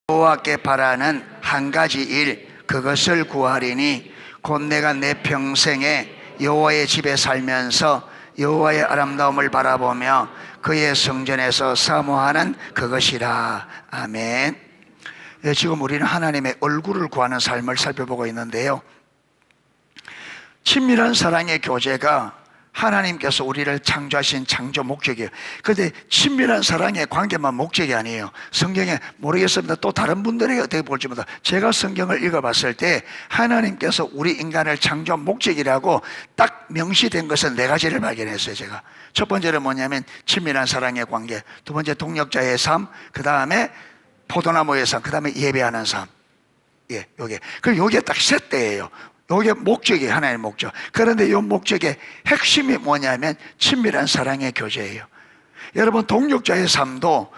여호와께 바라는 한 가지 일, 그것을 구하리니 곧 내가 내 평생에 여호와의 집에 살면서 여호와의 아름다움을 바라보며 그의 성전에서 사모하는 그것이라. 아멘. 지금 우리는 하나님의 얼굴을 구하는 삶을 살펴보고 있는데요, 친밀한 사랑의 교제가 하나님께서 우리를 창조하신 창조 목적이에요. 그런데 친밀한 사랑의 관계만 목적이 아니에요. 성경에 모르겠습니다, 또 다른 분들에게 어떻게 볼지 모르겠다, 제가 성경을 읽어봤을 때 하나님께서 우리 인간을 창조한 목적이라고 딱 명시된 것은 네 가지를 발견했어요. 제가 첫 번째는 뭐냐면 친밀한 사랑의 관계, 두 번째 동력자의 삶, 그 다음에 포도나무의 삶, 그 다음에 예배하는 삶. 요게. 그럼 요게 딱 셋대예요. 요게 목적이에요. 하나님의 목적. 그런데 이 목적의 핵심이 뭐냐면 친밀한 사랑의 교제예요. 여러분, 동력자의 삶도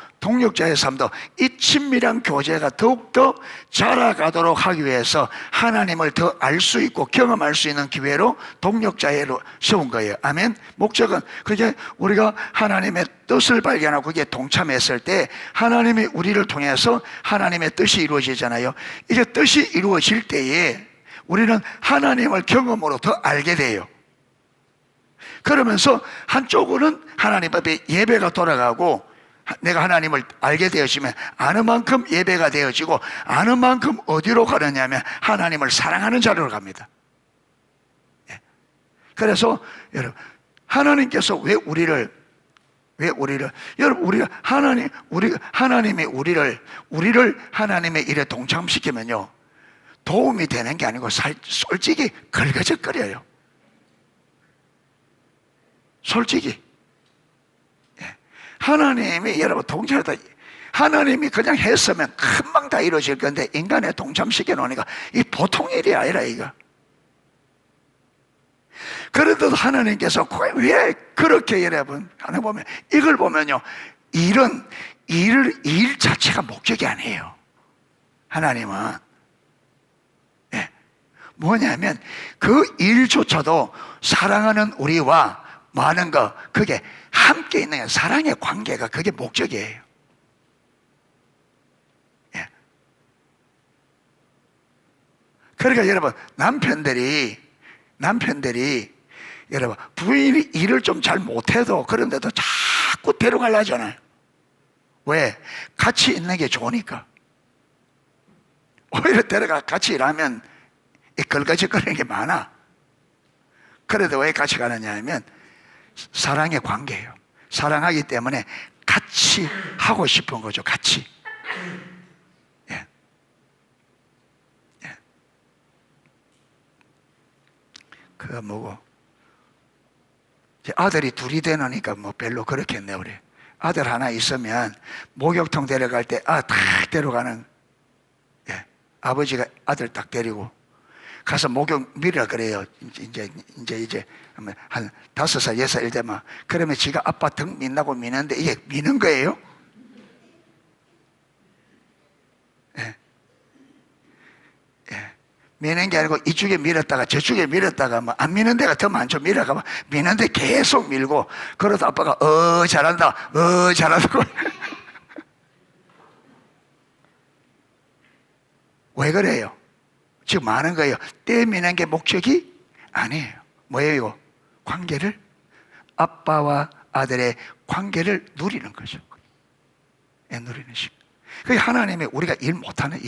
이 친밀한 교제가 더욱더 자라가도록 하기 위해서 하나님을 더 알 수 있고 경험할 수 있는 기회로 동력자회로 세운 거예요. 아멘. 목적은 그게 우리가 하나님의 뜻을 발견하고 그게 동참했을 때 하나님이 우리를 통해서 하나님의 뜻이 이루어지잖아요. 이게 뜻이 이루어질 때에 우리는 하나님을 경험으로 더 알게 돼요. 그러면서 한쪽으로는 하나님 앞에 예배가 돌아가고, 내가 하나님을 알게 되어지면 아는 만큼 예배가 되어지고, 아는 만큼 어디로 가느냐면 하나님을 사랑하는 자리로 갑니다. 그래서 여러분, 하나님께서 왜 우리를 여러분, 하나님이 우리를 하나님의 일에 동참시키면요, 도움이 되는 게 아니고 솔직히 걸거적거려요. 솔직히. 하나님이 여러분 동참하다, 하나님이 그냥 했으면 금방 다 이루어질 건데 인간에 동참시켜 놓으니까 이 보통 일이 아니라 이거. 그래도 하나님께서 왜 그렇게 여러분 하나 보면, 이걸 보면요, 일 자체가 목적이 아니에요. 하나님은 뭐냐면 그 일조차도 사랑하는 우리와 많은 거, 그게 함께 있는 사랑의 관계가 그게 목적이에요. 그러니까 여러분, 남편들이 여러분, 부인이 일을 좀 잘 못해도 그런데도 자꾸 데려가려 하잖아요. 왜? 같이 있는 게 좋으니까. 오히려 데려가 같이 일하면 걸거적거리는 게 많아. 그래도 왜 같이 가느냐 하면 사랑의 관계예요. 사랑하기 때문에 같이 하고 싶은 거죠. 같이. 그거 뭐고, 아들이 둘이 되니까 뭐 별로 그렇겠네. 우리 아들 하나 있으면 목욕탕 데려갈 때 딱 데려가는, 아버지가 아들 딱 데리고 가서 목욕 미리라 그래요. 이제 한 5살, 6살 되면. 그러면 지가 아빠 등 민다고 미는데 이게 미는 거예요? 미는 게 아니고 이쪽에 밀었다가 저쪽에 밀었다가 뭐 안 미는 데가 더 많죠. 밀어가면 미는데 계속 밀고, 그러다 아빠가 잘한다, 잘한다고. 왜 그래요? 지금 많은 거예요. 떼미는 게 목적이 아니에요. 뭐예요? 관계를, 아빠와 아들의 관계를 누리는 거죠. 누리는 시간. 그게 하나님이 우리가 일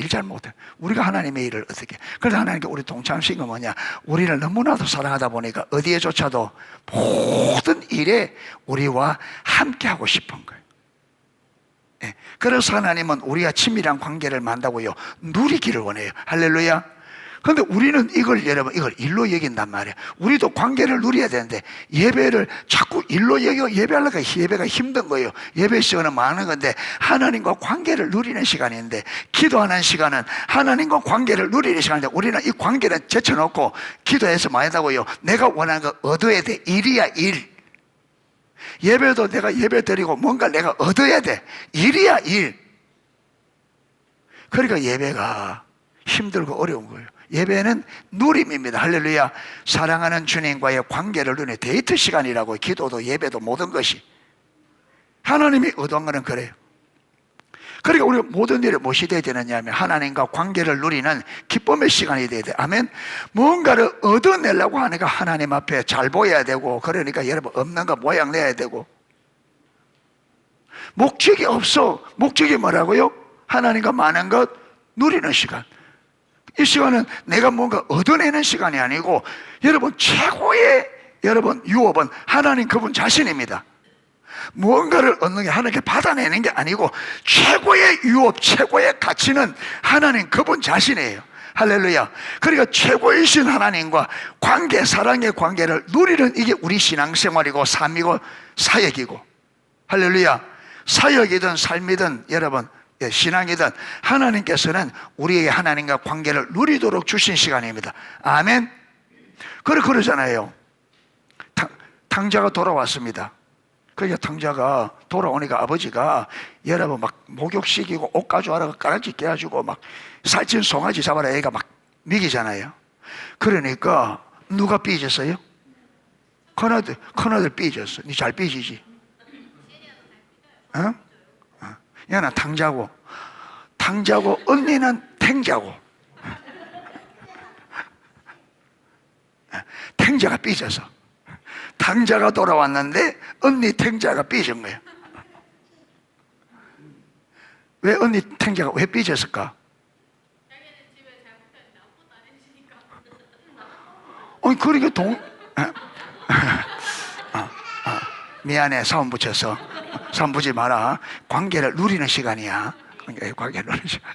잘 못해. 우리가 하나님의 일을 어떻게. 그래서 하나님께 우리 동참시킨 건 뭐냐? 우리를 너무나도 사랑하다 보니까 어디에조차도 모든 일에 우리와 함께하고 싶은 거예요. 그래서 하나님은 우리가 친밀한 관계를 만다고요, 누리기를 원해요. 할렐루야. 그런데 우리는 여러분, 이걸 일로 여긴단 말이에요. 우리도 관계를 누려야 되는데 예배를 자꾸 일로 여기고 예배하려니까 예배가 힘든 거예요. 예배 시간은 많은 건데 하나님과 관계를 누리는 시간인데, 기도하는 시간은 하나님과 관계를 누리는 시간인데 우리는 이 관계를 제쳐놓고 기도해서 많이 한다고요. 내가 원하는 거 얻어야 돼. 일이야, 일. 예배도 내가 예배 드리고 뭔가 내가 얻어야 돼. 일이야, 일. 그러니까 예배가 힘들고 어려운 거예요. 예배는 누림입니다. 할렐루야. 사랑하는 주님과의 관계를 누리는 데이트 시간이라고. 기도도 예배도 모든 것이 하나님이 의도한 거는 그래요. 그러니까 우리 모든 일에 무엇이 되어야 되느냐 하면 하나님과 관계를 누리는 기쁨의 시간이 되어야 돼. 아멘. 뭔가를 얻어내려고 하니까 하나님 앞에 잘 보여야 되고, 그러니까 여러분 없는 거 모양 내야 되고. 목적이 없어. 목적이 뭐라고요? 하나님과 많은 것 누리는 시간. 이 시간은 내가 뭔가 얻어내는 시간이 아니고, 여러분 최고의 여러분 유업은 하나님 그분 자신입니다. 무언가를 얻는 게 하나님께 받아내는 게 아니고, 최고의 유업, 최고의 가치는 하나님 그분 자신이에요. 할렐루야. 그러니까 최고이신 하나님과 관계, 사랑의 관계를 누리는 이게 우리 신앙생활이고 삶이고 사역이고. 할렐루야. 사역이든 삶이든 여러분 신앙이든 하나님께서는 우리에게 하나님과 관계를 누리도록 주신 시간입니다. 아멘. 그러잖아요. 탕자가 돌아왔습니다. 그러니까 탕자가 돌아오니까 아버지가 여러분 막 목욕시키고 옷 가져와라 까라지 깨가지고 막 살찐 송아지 잡아라 애가 막 먹이잖아요. 그러니까 누가 삐졌어요? 큰아들 삐졌어. 니 잘 삐지지? 어? 얘는 탕자고 언니는 탱자고. 탱자가 삐져서 탕자가 돌아왔는데 언니 탱자가 삐진 거예요. 왜 언니 탱자가 왜 삐졌을까? 그러니까 미안해. 사원 붙여서. 사원 붙이지 마라. 관계를 누리는 시간이야. 관계를 누리는 시간.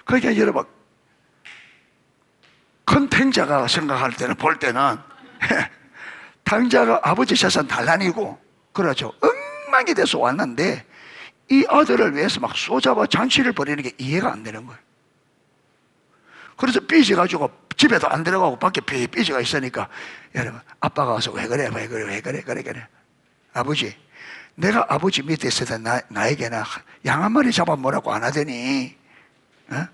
그러니까 여러분 큰 탱자가 생각할 때는 볼 때는 탕자가 아버지 재산 달라니고 그렇죠. 엉망이 돼서 왔는데 이 아들을 위해서 막 쏘잡아 잔치를 벌이는 게 이해가 안 되는 거예요. 그래서 삐져가지고 집에도 안 들어가고 밖에 삐져가 있으니까 여러분 아빠가 와서 왜 그래 아버지, 내가 아버지 밑에 있을 때 나에게는 양 한 마리 잡아 뭐라고 안 하더니 어?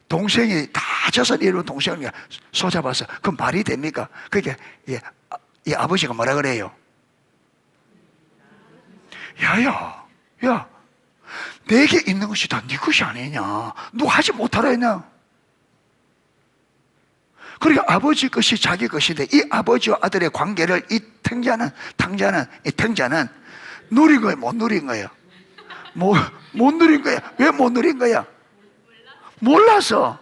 동생이 다 재산 이루는 동생이 소 잡아서 그 말이 됩니까? 그게 이 아버지가 뭐라 그래요? 야 내게 있는 것이 다 네 것이 아니냐? 누가 하지 못하라 했냐? 그러니까 아버지 것이 자기 것인데 이 아버지와 아들의 관계를 이 탱자는 누린 거예요? 못 누린 거예요? 못 누린 거야. 왜 못 누린 거야? 몰라서.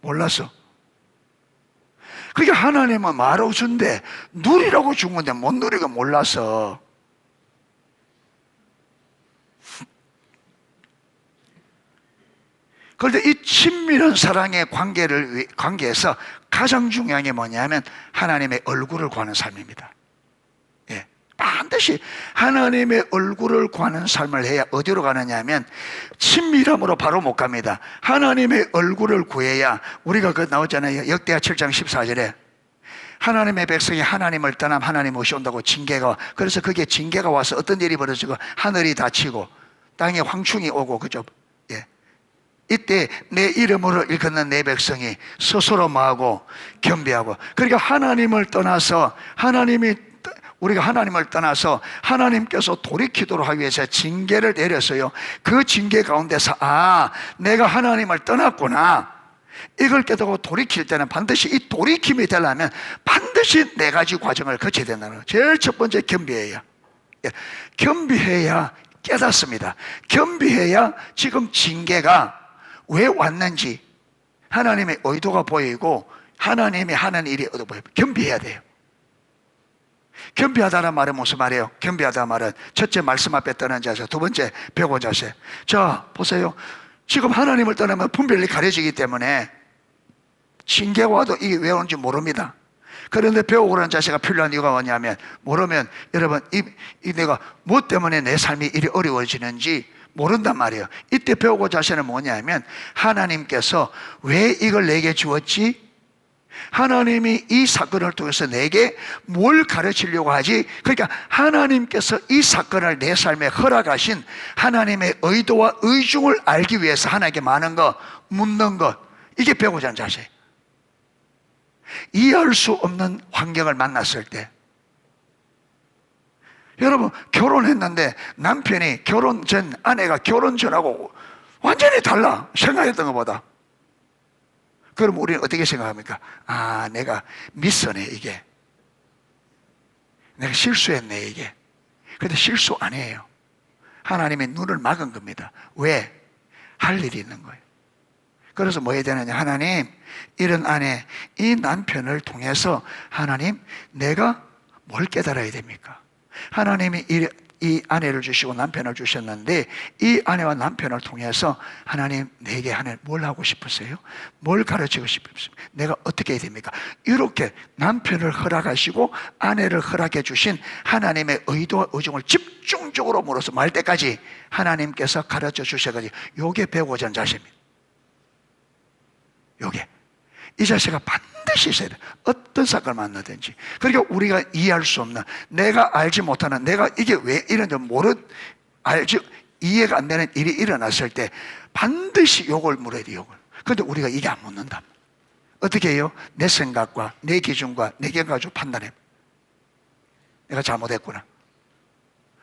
몰라서. 그러니까 하나님은 말해준데 누리라고 준 건데 못 누리고 몰라서. 그런데 이 친밀한 사랑의 관계에서 가장 중요한 게 뭐냐면 하나님의 얼굴을 구하는 삶입니다. 예, 반드시 하나님의 얼굴을 구하는 삶을 해야 어디로 가느냐 하면 친밀함으로 바로 못 갑니다. 하나님의 얼굴을 구해야 우리가 그 나오잖아요. 역대하 7장 14절에 하나님의 백성이 하나님을 떠나면 하나님 오시온다고 징계가 와. 그래서 그게 징계가 와서 어떤 일이 벌어지고 하늘이 닫히고 땅에 황충이 오고 그죠? 이때 내 이름으로 일컫는 내 백성이 스스로 뭐하고 겸비하고. 그러니까 우리가 하나님을 떠나서 하나님께서 돌이키도록 하기 위해서 징계를 내렸어요. 그 징계 가운데서 내가 하나님을 떠났구나, 이걸 깨닫고 돌이킬 때는 반드시 이 돌이킴이 되려면 반드시 네 가지 과정을 거쳐야 된다는 거예요. 제일 첫 번째 겸비해야. 겸비해야 깨닫습니다. 겸비해야 지금 징계가 왜 왔는지 하나님의 의도가 보이고 하나님이 하는 일이 얻어 보여요. 겸비해야 돼요. 겸비하다는 말은 무슨 말이에요? 겸비하다는 말은 첫째 말씀 앞에 떠난 자세, 두 번째 배고 자세. 자 보세요. 지금 하나님을 떠나면 분별이 가려지기 때문에 징계가 와도 이게 왜 오는지 모릅니다. 그런데 배우고 그러는 자세가 필요한 이유가 뭐냐면, 모르면 여러분 내가 무엇 때문에 내 삶이 이리 어려워지는지 모른단 말이에요. 이때 배우고 자세는 뭐냐면 하나님께서 왜 이걸 내게 주었지? 하나님이 이 사건을 통해서 내게 뭘 가르치려고 하지? 그러니까 하나님께서 이 사건을 내 삶에 허락하신 하나님의 의도와 의중을 알기 위해서 하나님께 많은 것, 묻는 것, 이게 배우고자 하는 자세예요. 이해할 수 없는 환경을 만났을 때 여러분, 결혼했는데 남편이 결혼 전, 아내가 결혼 전하고 완전히 달라, 생각했던 것보다. 그럼 우리는 어떻게 생각합니까? 아, 내가 미스네, 이게. 내가 실수했네, 이게. 근데 실수 아니에요. 하나님의 눈을 막은 겁니다. 왜? 할 일이 있는 거예요. 그래서 뭐 해야 되느냐? 하나님, 이런 아내, 이 남편을 통해서 하나님, 내가 뭘 깨달아야 됩니까? 하나님이 이 아내를 주시고 남편을 주셨는데 이 아내와 남편을 통해서 하나님, 내게 하나님 뭘 하고 싶으세요? 뭘 가르치고 싶으세요? 내가 어떻게 해야 됩니까? 이렇게 남편을 허락하시고 아내를 허락해 주신 하나님의 의도와 의중을 집중적으로 물어서 말 때까지 하나님께서 가르쳐 주셔가지고 요게 배우고자 하는 자세입니다. 요게 이 자세가 반드시 있어야 돼. 어떤 사건을 만나든지. 그러니까 우리가 이해할 수 없는, 내가 알지 못하는, 내가 이게 왜 이런지 알지, 이해가 안 되는 일이 일어났을 때 반드시 욕을 물어야 돼, 욕을. 그런데 우리가 이게 안 묻는다. 어떻게 해요? 내 생각과 내 기준과 내 견 가지고 판단해. 내가 잘못했구나.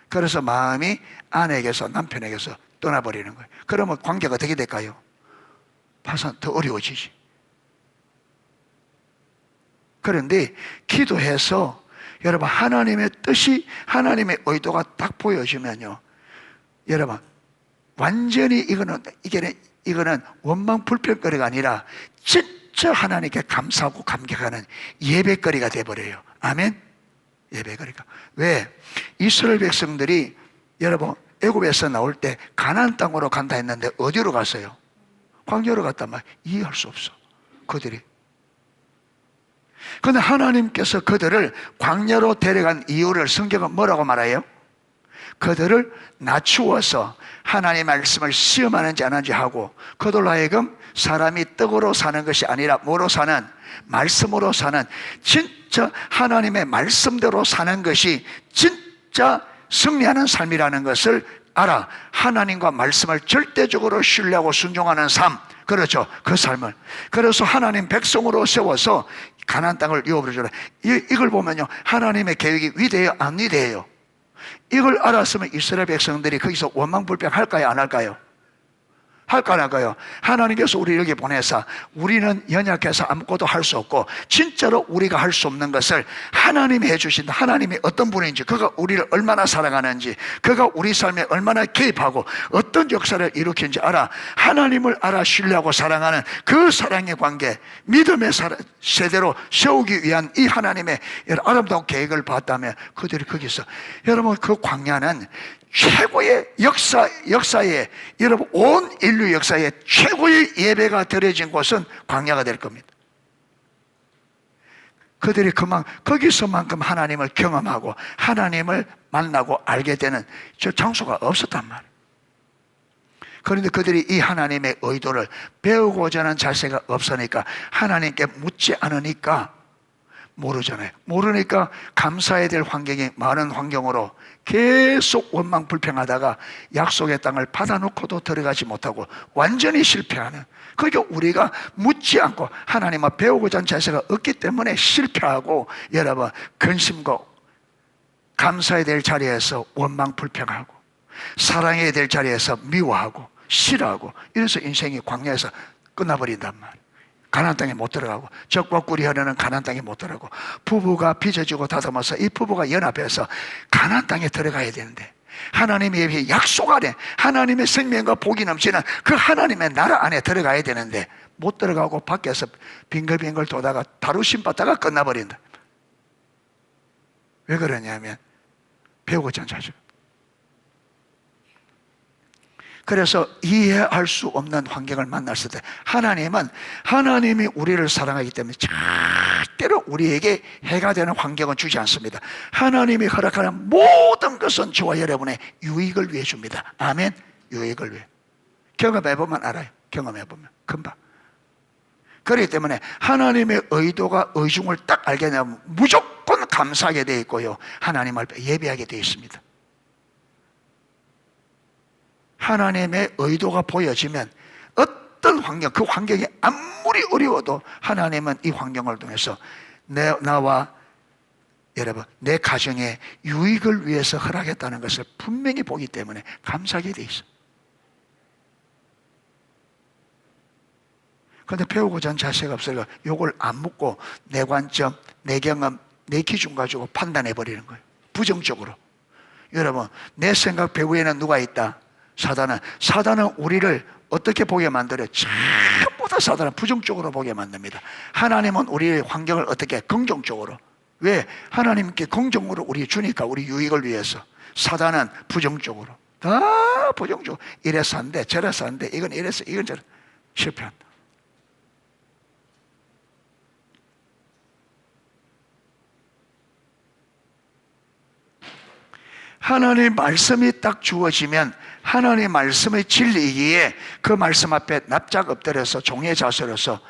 그래서 마음이 아내에게서 남편에게서 떠나버리는 거예요. 그러면 관계가 어떻게 될까요? 파산 더 어려워지지. 그런데 기도해서 여러분, 하나님의 뜻이, 하나님의 의도가 딱 보여지면요, 여러분, 완전히 이거는 원망 불평거리가 아니라 진짜 하나님께 감사하고 감격하는 예배거리가 돼버려요. 아멘? 예배거리가. 왜? 이스라엘 백성들이 여러분 애굽에서 나올 때 가나안 땅으로 간다 했는데 어디로 갔어요? 광야로 갔단 말이에요. 이해할 수 없어, 그들이. 그런데 하나님께서 그들을 광야로 데려간 이유를 성경은 뭐라고 말해요? 그들을 낮추어서 하나님의 말씀을 시험하는지 안 하는지 하고, 그들로 하여금 사람이 떡으로 사는 것이 아니라 뭐로 사는? 말씀으로 사는, 진짜 하나님의 말씀대로 사는 것이 진짜 승리하는 삶이라는 것을 알아. 하나님과 말씀을 절대적으로 신뢰하고 순종하는 삶, 그렇죠, 그 삶을. 그래서 하나님 백성으로 세워서 가나안 땅을 유업으로 주라. 이걸 보면요, 하나님의 계획이 위대해요, 안 위대해요? 이걸 알았으면 이스라엘 백성들이 거기서 원망불평할까요, 안 할까요? 할까 안 할까요? 하나님께서 우리 여기 보내서 우리는 연약해서 아무것도 할 수 없고 진짜로 우리가 할 수 없는 것을 하나님이 해주신다. 하나님이 어떤 분인지, 그가 우리를 얼마나 사랑하는지, 그가 우리 삶에 얼마나 개입하고 어떤 역사를 일으키는지 알아. 하나님을 알아 신뢰하고 사랑하는 그 사랑의 관계, 믿음의 세대로 세우기 위한 이 하나님의 아름다운 계획을 봤다면 그들이 거기서, 여러분, 그 광야는 최고의 역사에, 여러분, 온 인류 역사에 최고의 예배가 드려진 곳은 광야가 될 겁니다. 그들이 거기서만큼 하나님을 경험하고 하나님을 만나고 알게 되는 저 장소가 없었단 말이에요. 그런데 그들이 이 하나님의 의도를 배우고자 하는 자세가 없으니까, 하나님께 묻지 않으니까 모르잖아요. 모르니까 감사해야 될 환경이 많은 환경으로 계속 원망 불평하다가 약속의 땅을 받아놓고도 들어가지 못하고 완전히 실패하는, 그러니까 우리가 묻지 않고 하나님을 배우고자 하는 자세가 없기 때문에 실패하고, 여러분, 근심과 감사해야 될 자리에서 원망 불평하고 사랑해야 될 자리에서 미워하고 싫어하고, 이래서 인생이 광야에서 끝나버린단 말이에요. 가나안 땅에 못 들어가고, 적과 꿀이 흐르는 가나안 땅에 못 들어가고, 부부가 빚어지고 다듬어서 이 부부가 연합해서 가나안 땅에 들어가야 되는데, 하나님의 약속 안에, 하나님의 생명과 복이 넘치는 그 하나님의 나라 안에 들어가야 되는데 못 들어가고 밖에서 빙글빙글 돌다가 다루심 받다가 끝나버린다. 왜 그러냐면 배우고자 하는 자죠. 그래서 이해할 수 없는 환경을 만났을 때 하나님이 우리를 사랑하기 때문에 절대로 우리에게 해가 되는 환경은 주지 않습니다. 하나님이 허락하는 모든 것은 저와 여러분의 유익을 위해 줍니다. 아멘. 유익을 위해. 경험해보면 알아요. 경험해보면 금방. 그렇기 때문에 하나님의 의도가 의중을 딱 알게 되면 무조건 감사하게 되어 있고요, 하나님을 예배하게 되어 있습니다. 하나님의 의도가 보여지면 어떤 환경, 그 환경이 아무리 어려워도 하나님은 이 환경을 통해서 나와 여러분, 내 가정의 유익을 위해서 허락했다는 것을 분명히 보기 때문에 감사하게 돼 있어. 그런데 배우고자 하는 자세가 없으니까 이걸 안 묻고 내 관점, 내 경험, 내 기준 가지고 판단해 버리는 거예요. 부정적으로. 여러분, 내 생각 배후에는 누가 있다? 사단은 우리를 어떻게 보게 만들어요? 전부 다 사단은 부정적으로 보게 만듭니다. 하나님은 우리의 환경을 어떻게? 긍정적으로. 왜? 하나님께 긍정으로 우리 주니까, 우리 유익을 위해서. 사단은 부정적으로. 다 부정적으로. 이래서 안 돼, 저래서 안 돼, 이건 이래서, 이건 저래서. 실패한다. 하나님의 말씀이 딱 주어지면 하나님의 말씀의 진리이기에 그 말씀 앞에 납작 엎드려서 종의 자세로서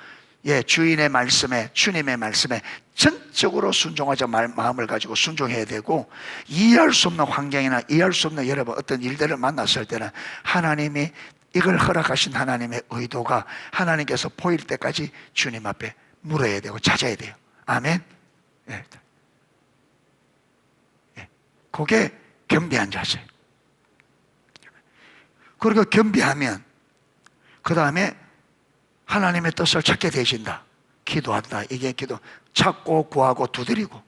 주인의 말씀에, 주님의 말씀에 전적으로 순종하자 마음을 가지고 순종해야 되고, 이해할 수 없는 환경이나 이해할 수 없는 여러분 어떤 일들을 만났을 때는 하나님이 이걸 허락하신 하나님의 의도가 하나님께서 보일 때까지 주님 앞에 물어야 되고 찾아야 돼요. 아멘. 그게 겸비한 자세. 그리고 겸비하면 그 다음에 하나님의 뜻을 찾게 되신다. 기도한다. 이게 기도. 찾고 구하고 두드리고.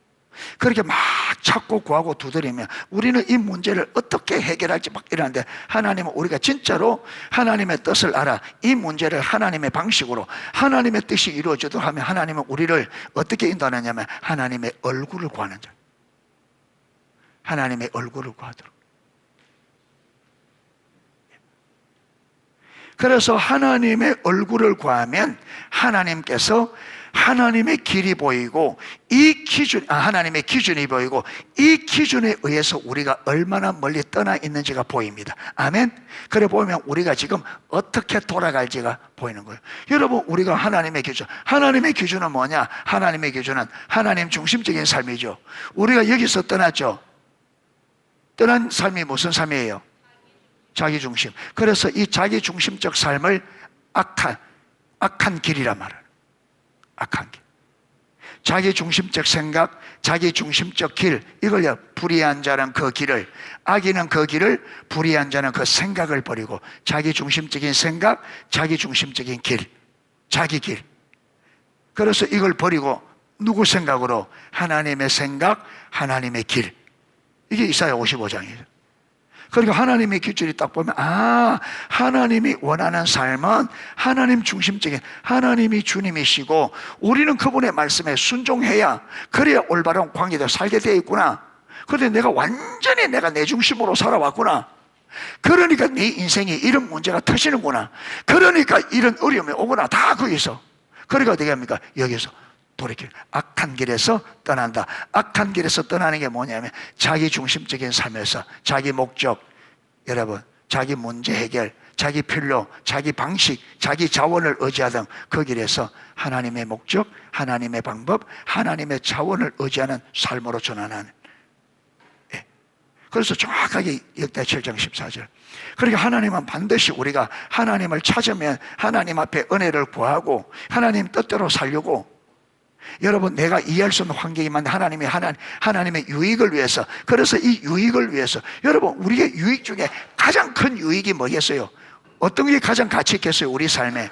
그렇게 막 찾고 구하고 두드리면 우리는 이 문제를 어떻게 해결할지 막 이러는데, 하나님은 우리가 진짜로 하나님의 뜻을 알아 이 문제를 하나님의 방식으로 하나님의 뜻이 이루어지도록 하면 하나님은 우리를 어떻게 인도하느냐면 하나님의 얼굴을 구하는 자. 하나님의 얼굴을 구하도록. 그래서 하나님의 얼굴을 구하면 하나님께서 하나님의 길이 보이고 하나님의 기준이 보이고 이 기준에 의해서 우리가 얼마나 멀리 떠나 있는지가 보입니다. 아멘. 그래 보면 우리가 지금 어떻게 돌아갈지가 보이는 거예요. 여러분, 우리가 하나님의 기준은 뭐냐? 하나님의 기준은 하나님 중심적인 삶이죠. 우리가 여기서 떠났죠. 떠난 삶이 무슨 삶이에요? 자기 중심. 그래서 이 자기 중심적 삶을 악한 길이란 말이에요. 악한 길. 자기 중심적 생각, 자기 중심적 길, 이걸요, 불의한 자는 그 길을, 악인은 그 길을, 불의한 자는 그 생각을 버리고, 자기 중심적인 생각, 자기 중심적인 길, 자기 길. 그래서 이걸 버리고 누구 생각으로? 하나님의 생각, 하나님의 길. 이게 이사야 55장이에요. 그러니까 하나님의 기준이 딱 보면, 하나님이 원하는 삶은 하나님 중심적인, 하나님이 주님이시고 우리는 그분의 말씀에 순종해야, 그래야 올바른 관계대로 살게 되어 있구나. 그런데 내가 완전히 내 중심으로 살아왔구나. 그러니까 네 인생에 이런 문제가 터지는구나. 그러니까 이런 어려움이 오구나. 다 거기서. 그러니까 어떻게 합니까? 여기서 돌이킬. 악한 길에서 떠난다. 악한 길에서 떠나는 게 뭐냐면 자기 중심적인 삶에서 자기 목적, 여러분, 자기 문제 해결, 자기 필요, 자기 방식, 자기 자원을 의지하던 그 길에서 하나님의 목적, 하나님의 방법, 하나님의 자원을 의지하는 삶으로 전환하는. 그래서 정확하게 역대 7장 14절. 그러니까 하나님은 반드시 우리가 하나님을 찾으면 하나님 앞에 은혜를 구하고 하나님 뜻대로 살려고, 여러분, 내가 이해할 수 없는 환경이 많은데 하나님의 유익을 위해서, 그래서 이 유익을 위해서, 여러분, 우리의 유익 중에 가장 큰 유익이 뭐겠어요? 어떤 게 가장 가치 있겠어요? 우리 삶에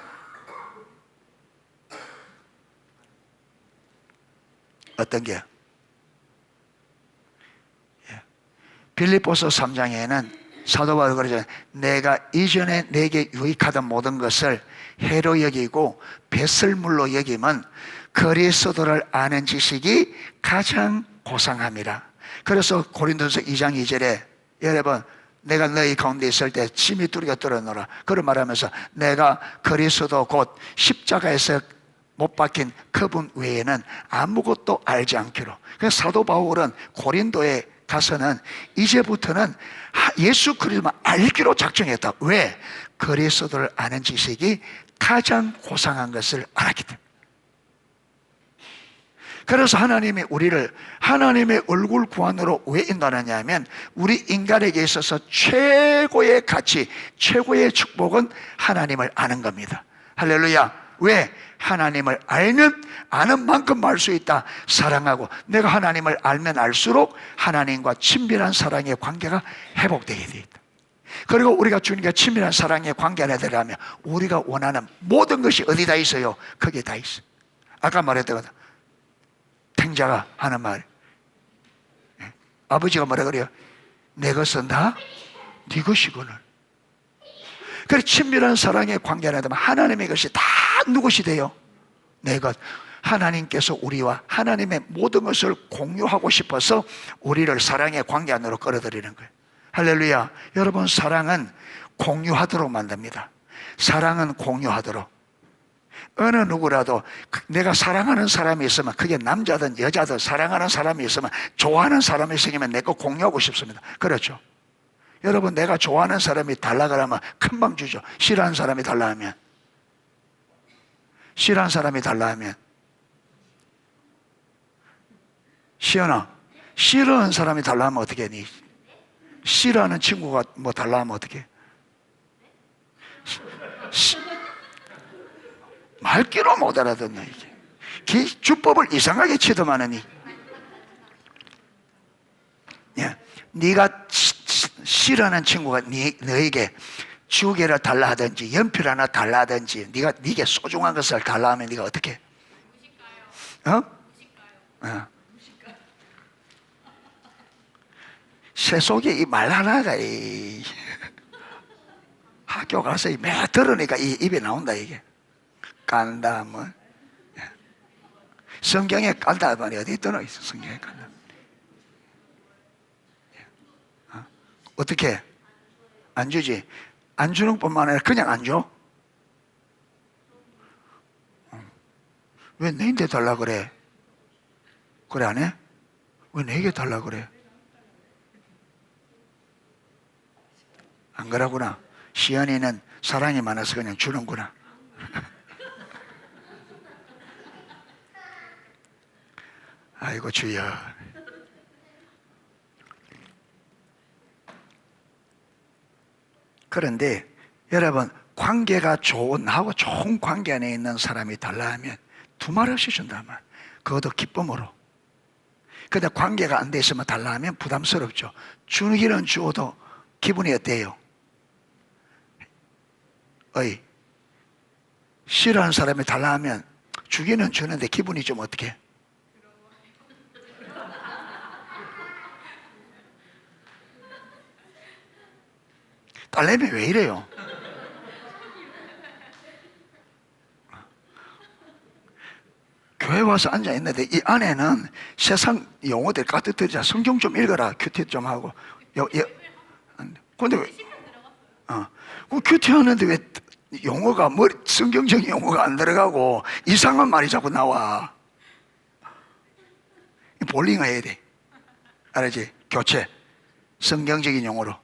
어떤 게? 빌립보서 3장에는 사도 바울이 그러잖아요. 내가 이전에 내게 유익하던 모든 것을 해로 여기고 배설물로 여김은 그리스도를 아는 지식이 가장 고상함이라. 그래서 고린도서 2장 2절에 여러분, 내가 너희 가운데 있을 때 침이 두리가 떨어노라, 그런 말하면서 내가 그리스도 곧 십자가에서 못 박힌 그분 외에는 아무것도 알지 않기로. 그래서 사도 바울은 고린도에 가서는 이제부터는 예수 그리스도만 알기로 작정했다. 왜? 그리스도를 아는 지식이 가장 고상한 것을 알았기 때문에. 그래서 하나님이 우리를 하나님의 얼굴 구원으로 왜 인도하느냐 하면, 우리 인간에게 있어서 최고의 가치, 최고의 축복은 하나님을 아는 겁니다. 할렐루야. 왜? 하나님을 알면 아는 만큼 알 수 있다. 사랑하고 내가 하나님을 알면 알수록 하나님과 친밀한 사랑의 관계가 회복되게 돼 있다. 그리고 우리가 주님과 친밀한 사랑의 관계 안에 들어가면 우리가 원하는 모든 것이 어디다 있어요? 거기에 다 있어요. 아까 말했던 것, 탱자가 하는 말, 아버지가 뭐라 그래요? 내 것은 다 네 것이거늘. 그래, 친밀한 사랑의 관계 안에 들어가면 하나님의 것이 다 누구시 돼요? 내 것. 하나님께서 우리와 하나님의 모든 것을 공유하고 싶어서 우리를 사랑의 관계 안으로 끌어들이는 거예요. 할렐루야. 여러분, 사랑은 공유하도록 만듭니다. 사랑은 공유하도록. 어느 누구라도 내가 사랑하는 사람이 있으면, 그게 남자든 여자든 사랑하는 사람이 있으면, 좋아하는 사람이 있으면 내 거 공유하고 싶습니다. 그렇죠? 여러분, 내가 좋아하는 사람이 달라 그러면 금방 주죠. 싫어하는 사람이 달라 하면, 싫어하는 사람이 달라 하면, 시연아, 싫어하는 사람이 달라 하면 어떻게 하니? 싫어하는 친구가 뭐 달라 하면 어떻게 해? 말귀로 못 알아듣나 이게. 주법을 이상하게 치더만으니. 예, 네가 싫어하는 친구가 너에게 주개를 달라 하든지 연필 하나 달라 하든지 네게 소중한 것을 달라 하면 네가 어떻게 해? 어? 어. 새 속에 이 말 하나가 학교 가서 매 들으니까 이 입에 나온다 이게. 깐다 뭐. 성경에 깐다 말이 어디 떠나 있어. 성경에 깐다. 어떻게? 안 주지? 안 주는 뿐만 아니라 그냥 안 줘? 왜 내한테 달라 그래? 그래 안 해? 왜 내게 달라 그래? 안 그러구나. 시연이는 사랑이 많아서 그냥 주는구나. 아이고 주여. 그런데 여러분, 관계가 나하고 좋은 관계 안에 있는 사람이 달라 하면 두 말 없이 준단 말. 그것도 기쁨으로. 근데 관계가 안 돼 있으면 달라 하면 부담스럽죠. 주기는 주어도 기분이 어때요? 싫어하는 사람이 달라 하면 주기는 주는데 기분이 좀 어떻게? 딸내미 왜 이래요? 교회 와서 앉아있는데 이 안에는 세상 용어들 가득 들자. 성경 좀 읽어라. 큐티 좀 하고. 근데 왜? 그 큐티 하는데 왜 용어가 성경적인 용어가 안 들어가고 이상한 말이 자꾸 나와. 볼링 해야 돼. 알았지? 교체. 성경적인 용어로.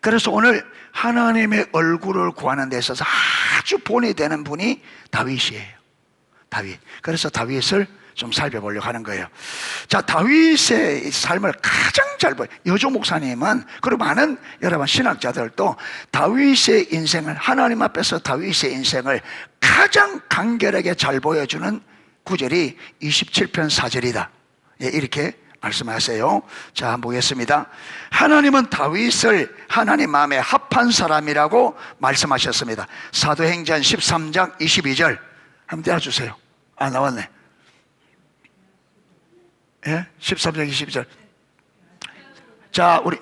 그래서 오늘 하나님의 얼굴을 구하는 데 있어서 아주 본이 되는 분이 다윗이에요. 다윗. 그래서 다윗을 좀 살펴보려고 하는 거예요. 자, 다윗의 삶을 가장 잘 보여요. 여조 목사님은, 그리고 많은 여러분 신학자들도 다윗의 인생을, 하나님 앞에서 다윗의 인생을 가장 간결하게 잘 보여주는 구절이 27편 4절이다. 예, 이렇게 말씀하세요. 자, 한번 보겠습니다. 하나님은 다윗을 하나님 마음에 합한 사람이라고 말씀하셨습니다. 사도행전 13장 22절 한번 떼어주세요. 아, 나왔네. 예? 13장 22절. 자, 우리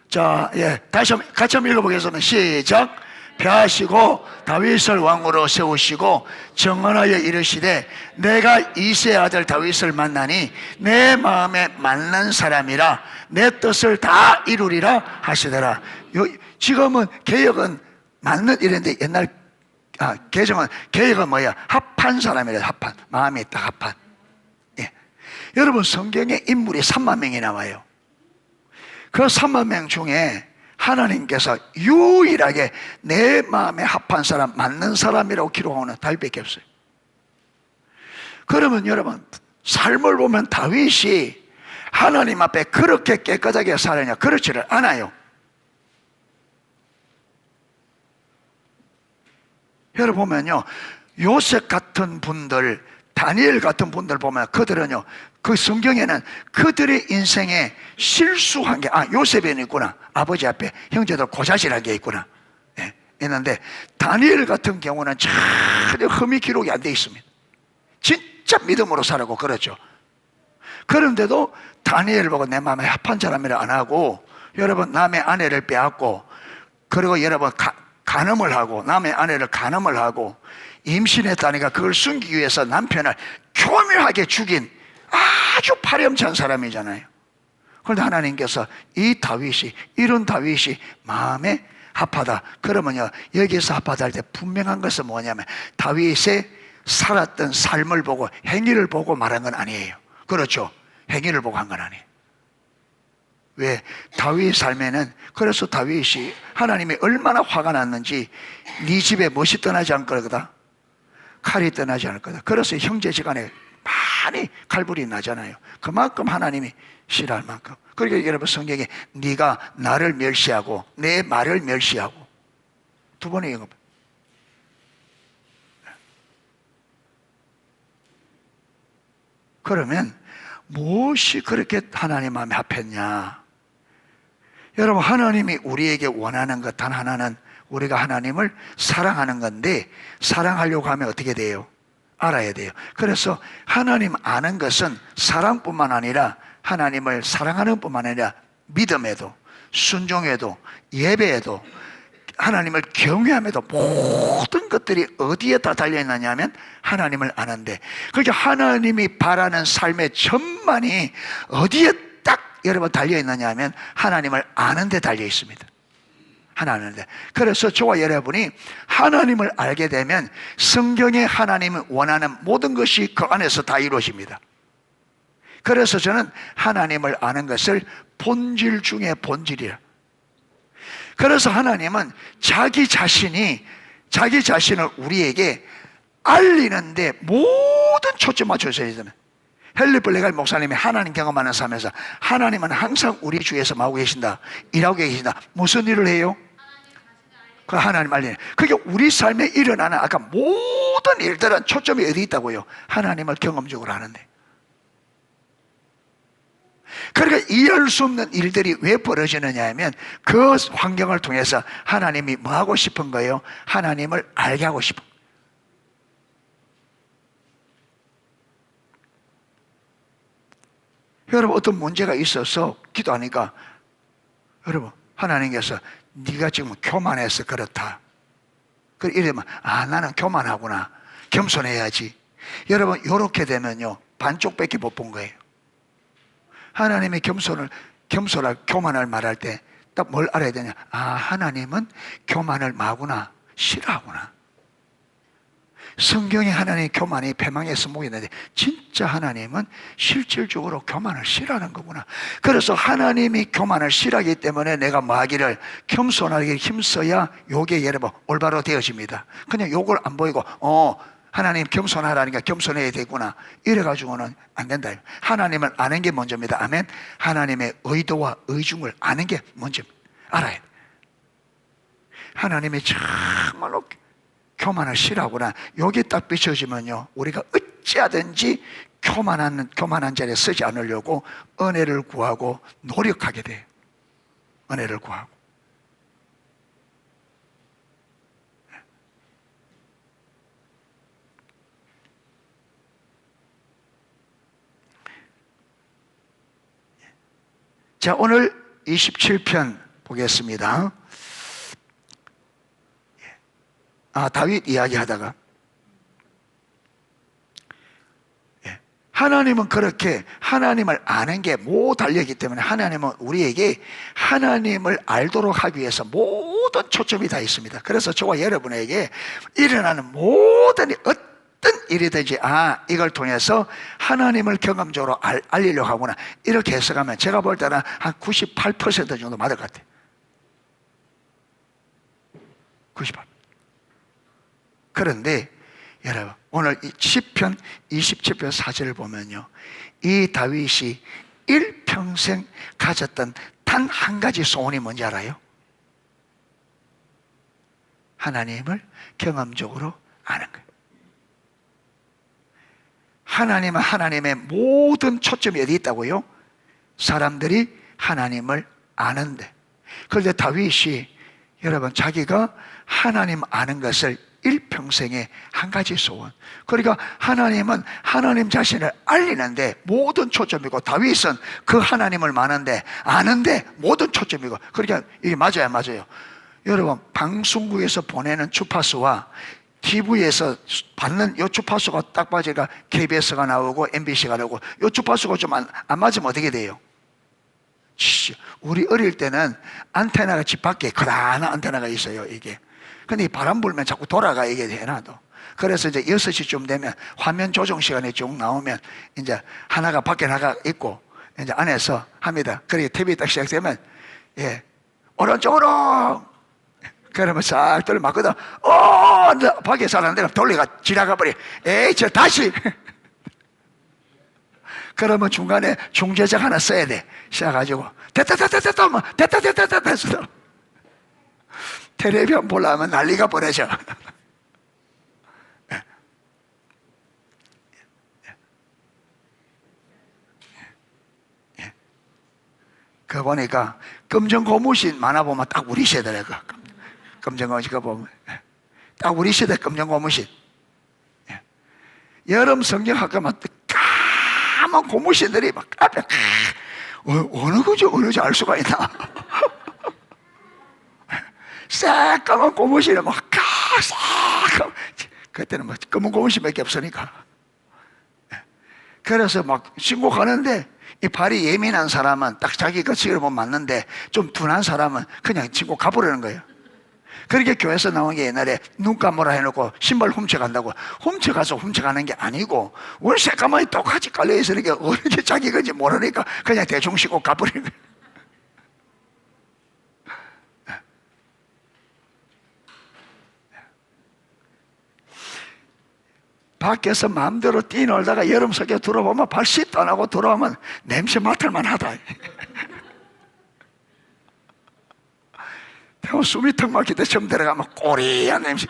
자, 예, 같이 한번 읽어보겠습니다. 시작. 펴하시고 다윗을 왕으로 세우시고 정언하여 이르시되 내가 이새의 아들 다윗을 만나니 내 마음에 맞는 사람이라 내 뜻을 다 이루리라 하시더라. 지금은 개혁은 맞는 이랬는데 옛날 개혁은 뭐야? 합한 사람이라. 합한. 마음이 딱 합한. 예. 여러분, 성경에 인물이 3만 명이 나와요. 그 3만 명 중에 하나님께서 유일하게 내 마음에 합한 사람, 맞는 사람이라고 기록하는 다윗밖에 없어요. 그러면 여러분, 삶을 보면 다윗이 하나님 앞에 그렇게 깨끗하게 살았냐? 그렇지를 않아요. 여러분 보면요, 요셉 같은 분들, 다니엘 같은 분들 보면 그들은요, 그 성경에는 그들의 인생에 실수한 게, 요셉에는 있구나. 아버지 앞에 형제들 고자질한 게 있구나. 예, 있는데 다니엘 같은 경우는 전혀 흠이 기록이 안 돼 있습니다. 진짜 믿음으로 살았고, 그렇죠. 그런데도 다니엘 보고 내 마음에 합한 사람이라 안 하고, 여러분 남의 아내를 빼앗고, 그리고 여러분 간음을 하고, 남의 아내를 간음을 하고, 임신했다니까 그걸 숨기기 위해서 남편을 교묘하게 죽인 아주 파렴치한 사람이잖아요. 그런데 하나님께서 이 다윗이, 이런 다윗이 마음에 합하다. 그러면요, 여기서 합하다 할 때 분명한 것은 뭐냐면 다윗의 살았던 삶을 보고 행위를 보고 말한 건 아니에요. 그렇죠? 행위를 보고 한 건 아니에요. 왜? 다윗 삶에는, 그래서 다윗이 하나님이 얼마나 화가 났는지, 네 집에 무엇이 떠나지 않을 거다, 칼이 떠나지 않을 거다. 그래서 형제지간에 많이 칼불이 나잖아요. 그만큼 하나님이 싫어할 만큼. 그러니까 여러분 성경에 네가 나를 멸시하고 내 말을 멸시하고 두 번의 영업. 그러면 무엇이 그렇게 하나님 마음에 합했냐? 여러분, 하나님이 우리에게 원하는 것 단 하나는 우리가 하나님을 사랑하는 건데, 사랑하려고 하면 어떻게 돼요? 알아야 돼요. 그래서 하나님 아는 것은 사랑뿐만 아니라 하나님을 사랑하는 뿐만 아니라 믿음에도, 순종에도, 예배에도, 하나님을 경외함에도 모든 것들이 어디에 다 달려있느냐 하면 하나님을 아는데, 그러니까 하나님이 바라는 삶의 전만이 어디에 딱 여러분 달려있느냐 하면 하나님을 아는 데 달려있습니다. 하나님인데, 그래서 저와 여러분이 하나님을 알게 되면 성경에 하나님이 원하는 모든 것이 그 안에서 다 이루어집니다. 그래서 저는 하나님을 아는 것을 본질 중에 본질이라. 그래서 하나님은 자기 자신을 우리에게 알리는데 모든 초점 맞춰서 해야 되는. 헨리 블레갈 목사님이 하나님 경험하는 삶에서 하나님은 항상 우리 주위에서 마고 계신다, 일하고 계신다. 무슨 일을 해요? 그 하나님 알리는. 그게 우리 삶에 일어나는 아까 모든 일들은 초점이 어디 있다고요? 하나님을 경험적으로 하는데. 그러니까 이해할 수 없는 일들이 왜 벌어지느냐 하면 그 환경을 통해서 하나님이 뭐 하고 싶은 거예요? 하나님을 알게 하고 싶은 거예요. 여러분, 어떤 문제가 있어서 기도하니까 여러분, 하나님께서 네가 지금 교만해서 그렇다. 이러면 나는 교만하구나, 겸손해야지. 여러분, 이렇게 되면요 반쪽밖에 못 본 거예요. 하나님의 교만을 말할 때 딱 뭘 알아야 되냐? 하나님은 교만을 마구나, 싫어하구나. 성경에 하나님의 교만이 패망의 선목이 있는데 진짜 하나님은 실질적으로 교만을 싫어하는 거구나. 그래서 하나님이 교만을 싫어하기 때문에 내가 뭐 하기를 겸손하게 힘써야 요게 여러분 올바로 되어집니다. 그냥 요걸 안 보이고 하나님 겸손하라니까 겸손해야 되구나 이래가지고는 안 된다. 하나님을 아는 게 먼저입니다. 아멘. 하나님의 의도와 의중을 아는 게 먼저입니다. 알아야 돼. 하나님이 정말로 교만을 싫어하구나. 여기 딱 비춰지면요 우리가 어찌하든지 교만한 자리에 서지 않으려고 은혜를 구하고 노력하게 돼요. 은혜를 구하고. 자, 오늘 27편 보겠습니다. 다윗 이야기하다가 하나님은 그렇게 하나님을 아는 게 뭐 달려있기 때문에 하나님은 우리에게 하나님을 알도록 하기 위해서 모든 초점이 다 있습니다. 그래서 저와 여러분에게 일어나는 모든 어떤 일이든지 이걸 통해서 하나님을 경험적으로 알리려고 하구나 이렇게 해석하면 제가 볼 때는 한 98% 정도 맞을 것 같아요. 98%. 그런데 여러분 오늘 이 시편 27편 4절을 보면요 이 다윗이 일평생 가졌던 단 한 가지 소원이 뭔지 알아요? 하나님을 경험적으로 아는 거예요. 하나님은 하나님의 모든 초점이 어디 있다고요? 사람들이 하나님을 아는데. 그런데 다윗이 여러분 자기가 하나님 아는 것을 일평생에 한 가지 소원. 그러니까 하나님은 하나님 자신을 알리는데 모든 초점이고, 다윗은 그 하나님을 아는데 모든 초점이고. 그러니까 이게 맞아요, 맞아요. 여러분 방송국에서 보내는 주파수와 TV에서 받는 요 주파수가 딱 맞으니까 KBS가 나오고 MBC가 나오고, 요 주파수가 좀 안 맞으면 어떻게 돼요? 우리 어릴 때는 안테나가 집 밖에 거대한 안테나가 있어요, 이게. 근데 이 바람 불면 자꾸 돌아가, 이게 해놔도. 그래서 이제 6시쯤 되면 화면 조정 시간에 쭉 나오면 이제 하나가 밖에 나가 있고 이제 안에서 합니다. 그리고 TV 딱 시작되면, 예, 오른쪽으로! 그러면 싹 돌려 맞거든. 밖에 사람들은 돌리가 지나가 버려. 에이, 저 다시! 그러면 중간에 중재자 하나 써야 돼. 시작가지고 됐다 했어. 텔레비전 보려면 난리가 벌어져. 그 보니까 검정 고무신 많아보면 딱 우리 세대래. 검정 고무신 그 보면 딱 우리 세대 검정 고무신. 여름 성경학교만 까만 고무신들이 막 앞에 어느 거지 알 수가 있나? 새까만 고무신을 막 싹. 그때는 뭐 검은 고무신밖에 없으니까. 그래서 막 신고 가는데, 이 발이 예민한 사람은 딱 자기 거치기를 보면 맞는데, 좀 둔한 사람은 그냥 신고 가버리는 거예요. 그렇게 교회에서 나온 게 옛날에 눈 감으라 해놓고 신발 훔쳐간다고. 훔쳐가서 훔쳐가는 게 아니고, 왜 새까만이 똑같이 깔려있으니까 어느 게 자기 건지 모르니까 그냥 대충 신고 가버리는 거예요. 밖에서 마음대로 뛰놀다가 여름 속에 들어보면 발 씻도 안 하고 들어오면 냄새 맡을만 하다. 숨이 턱 막힐 때 처음 들어가면 꼬리한 냄새.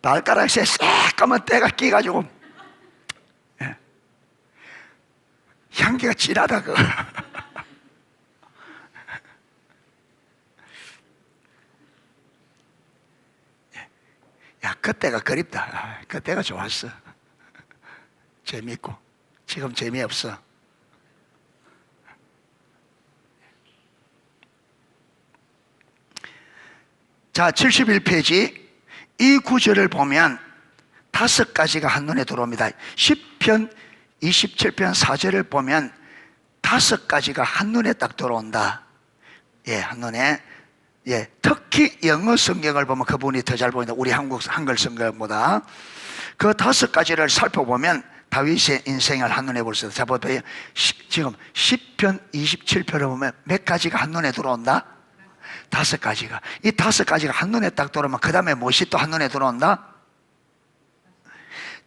발가락에 새까만 때가 끼가지고 향기가 진하다. 야, 그때가 그립다. 그때가 좋았어. 재밌고. 지금 재미없어. 자, 71페이지. 이 구절을 보면 5가지가 한눈에 들어옵니다. 10편 27편 4절을 보면 5가지가 한눈에 딱 들어온다. 예, 한눈에. 예, 특히 영어 성경을 보면 그분이 더 잘 보인다. 우리 한글 성경보다. 그 5가지를 살펴보면 다윗의 인생을 한눈에 볼 수 있다. 자, 보세요. 지금 10편 27편을 보면 몇 가지가 한눈에 들어온다? 5가지가. 이 5가지가 한눈에 딱 들어오면 그 다음에 무엇이 또 한눈에 들어온다?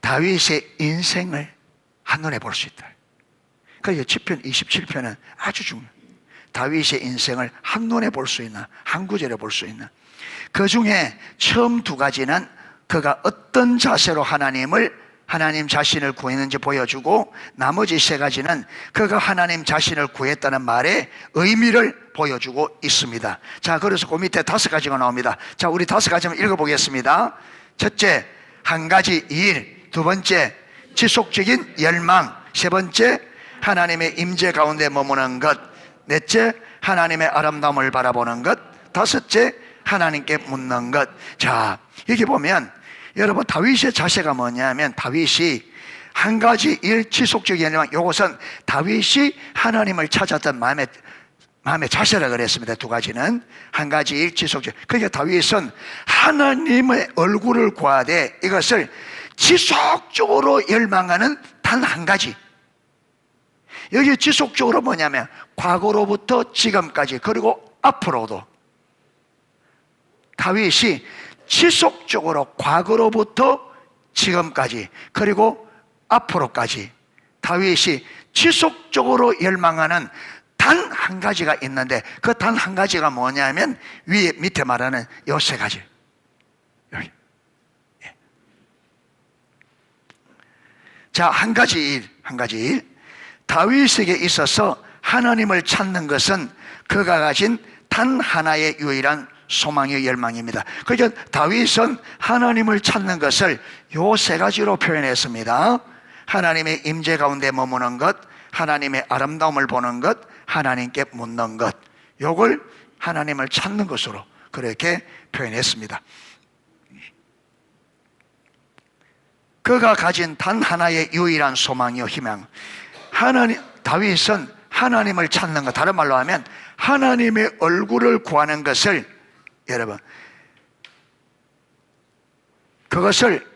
다윗의 인생을 한눈에 볼 수 있다. 그래서 10편 27편은 아주 중요해요. 다윗의 인생을 한눈에 볼 수 있는, 한 구절에 볼 수 있는. 그 중에 처음 2가지는 그가 어떤 자세로 하나님 자신을 구했는지 보여주고, 나머지 3가지는 그가 하나님 자신을 구했다는 말의 의미를 보여주고 있습니다. 자, 그래서 그 밑에 5가지가 나옵니다. 자, 우리 5가지만 읽어보겠습니다. 첫째, 한 가지 일. 2번째, 지속적인 열망. 3번째, 하나님의 임재 가운데 머무는 것. 넷째, 하나님의 아름다움을 바라보는 것. 5째, 하나님께 묻는 것. 자, 여기 보면 여러분 다윗의 자세가 뭐냐면, 다윗이 한 가지 일, 지속적인 열망. 이것은 다윗이 하나님을 찾았던 마음의 자세라 그랬습니다. 2가지는 한 가지 일, 지속적. 그러니까 다윗은 하나님의 얼굴을 구하되 이것을 지속적으로 열망하는 단 한 가지. 여기 지속적으로 뭐냐면 과거로부터 지금까지, 그리고 앞으로도. 다윗이 지속적으로 과거로부터 지금까지, 그리고 앞으로까지 다윗이 지속적으로 열망하는 단 한 가지가 있는데 그 단 한 가지가 뭐냐면 위에 밑에 말하는 요 세 가지. 여기. 예. 자, 한 가지 일. 다윗에게 있어서 하나님을 찾는 것은 그가 가진 단 하나의 유일한 소망의 열망입니다. 그러니까 다윗은 하나님을 찾는 것을 요 세 가지로 표현했습니다. 하나님의 임재 가운데 머무는 것, 하나님의 아름다움을 보는 것, 하나님께 묻는 것, 요걸 하나님을 찾는 것으로 그렇게 표현했습니다. 그가 가진 단 하나의 유일한 소망이요 희망. 다윗은 하나님을 찾는 것, 다른 말로 하면 하나님의 얼굴을 구하는 것을, 여러분, 그것을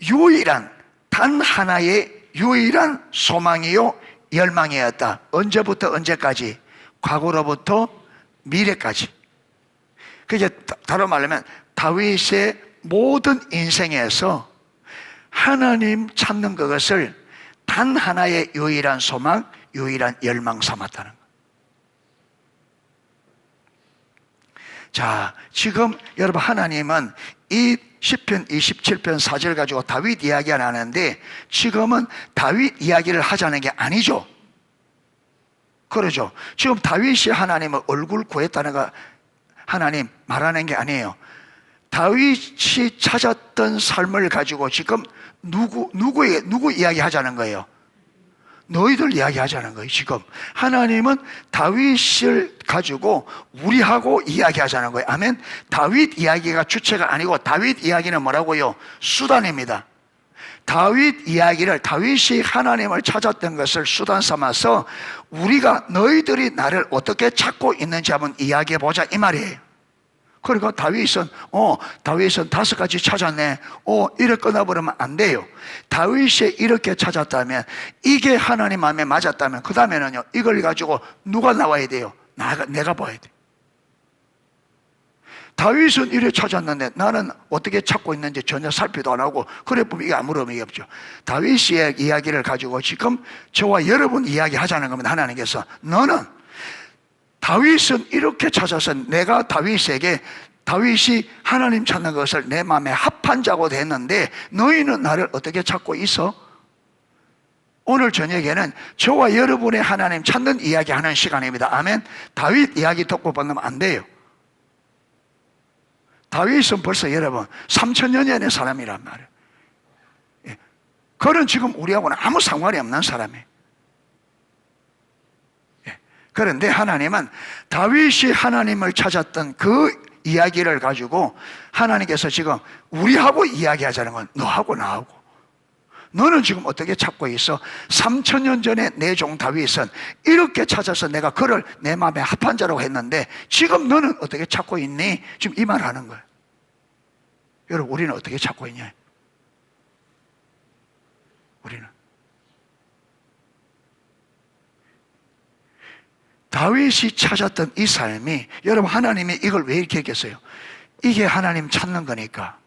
유일한 단 하나의 유일한 소망이요 열망이었다. 언제부터 언제까지? 과거로부터 미래까지. 그게 다른 말로 하면 다윗의 모든 인생에서 하나님 찾는 그것을 단 하나의 유일한 소망, 유일한 열망 삼았다는 것. 자, 지금 여러분, 하나님은 이 시편 27편 4절 가지고 다윗 이야기가 나는데 지금은 다윗 이야기를 하자는 게 아니죠. 그러죠. 지금 다윗이 하나님의 얼굴 구했다는 거 하나님 말하는 게 아니에요. 다윗이 찾았던 삶을 가지고 지금 누구 이야기 하자는 거예요? 너희들 이야기 하자는 거예요. 지금 하나님은 다윗을 가지고 우리하고 이야기하자는 거예요. 아멘. 다윗 이야기가 주체가 아니고 다윗 이야기는 뭐라고요? 수단입니다. 다윗 이야기를, 다윗이 하나님을 찾았던 것을 수단 삼아서 우리가 너희들이 나를 어떻게 찾고 있는지 한번 이야기해 보자 이 말이에요. 그러니까 다윗은 5가지 찾았네. 이렇게 끊어버리면 안 돼요. 다윗이 이렇게 찾았다면, 이게 하나님 마음에 맞았다면 그 다음에는요, 이걸 가지고 누가 나와야 돼요? 내가 봐야 돼. 다윗은 이렇게 찾았는데 나는 어떻게 찾고 있는지 전혀 살피도 안 하고 그래 보면 이게 아무런 의미 없죠. 다윗의 이야기를 가지고 지금 저와 여러분 이야기하자는 겁니다. 하나님께서 너는 다윗은 이렇게 찾아서 내가 다윗이 하나님 찾는 것을 내 마음에 합한 자고 됐는데 너희는 나를 어떻게 찾고 있어? 오늘 저녁에는 저와 여러분의 하나님 찾는 이야기하는 시간입니다. 아멘. 다윗 이야기 듣고 보면 안 돼요. 다윗은 벌써 여러분 3000년 전의 사람이란 말이에요. 그는 지금 우리하고는 아무 상관이 없는 사람이에요. 그런데 하나님은 다윗이 하나님을 찾았던 그 이야기를 가지고 하나님께서 지금 우리하고 이야기하자는 건 너하고 나하고. 너는 지금 어떻게 찾고 있어? 3000년 전에 내 종 다윗은 이렇게 찾아서 내가 그를 내 마음에 합한 자라고 했는데 지금 너는 어떻게 찾고 있니? 지금 이 말 하는 거예요. 여러분, 우리는 어떻게 찾고 있냐? 우리는 다윗이 찾았던 이 삶이, 여러분, 하나님이 이걸 왜 이렇게 했겠어요? 이게 하나님 찾는 거니까.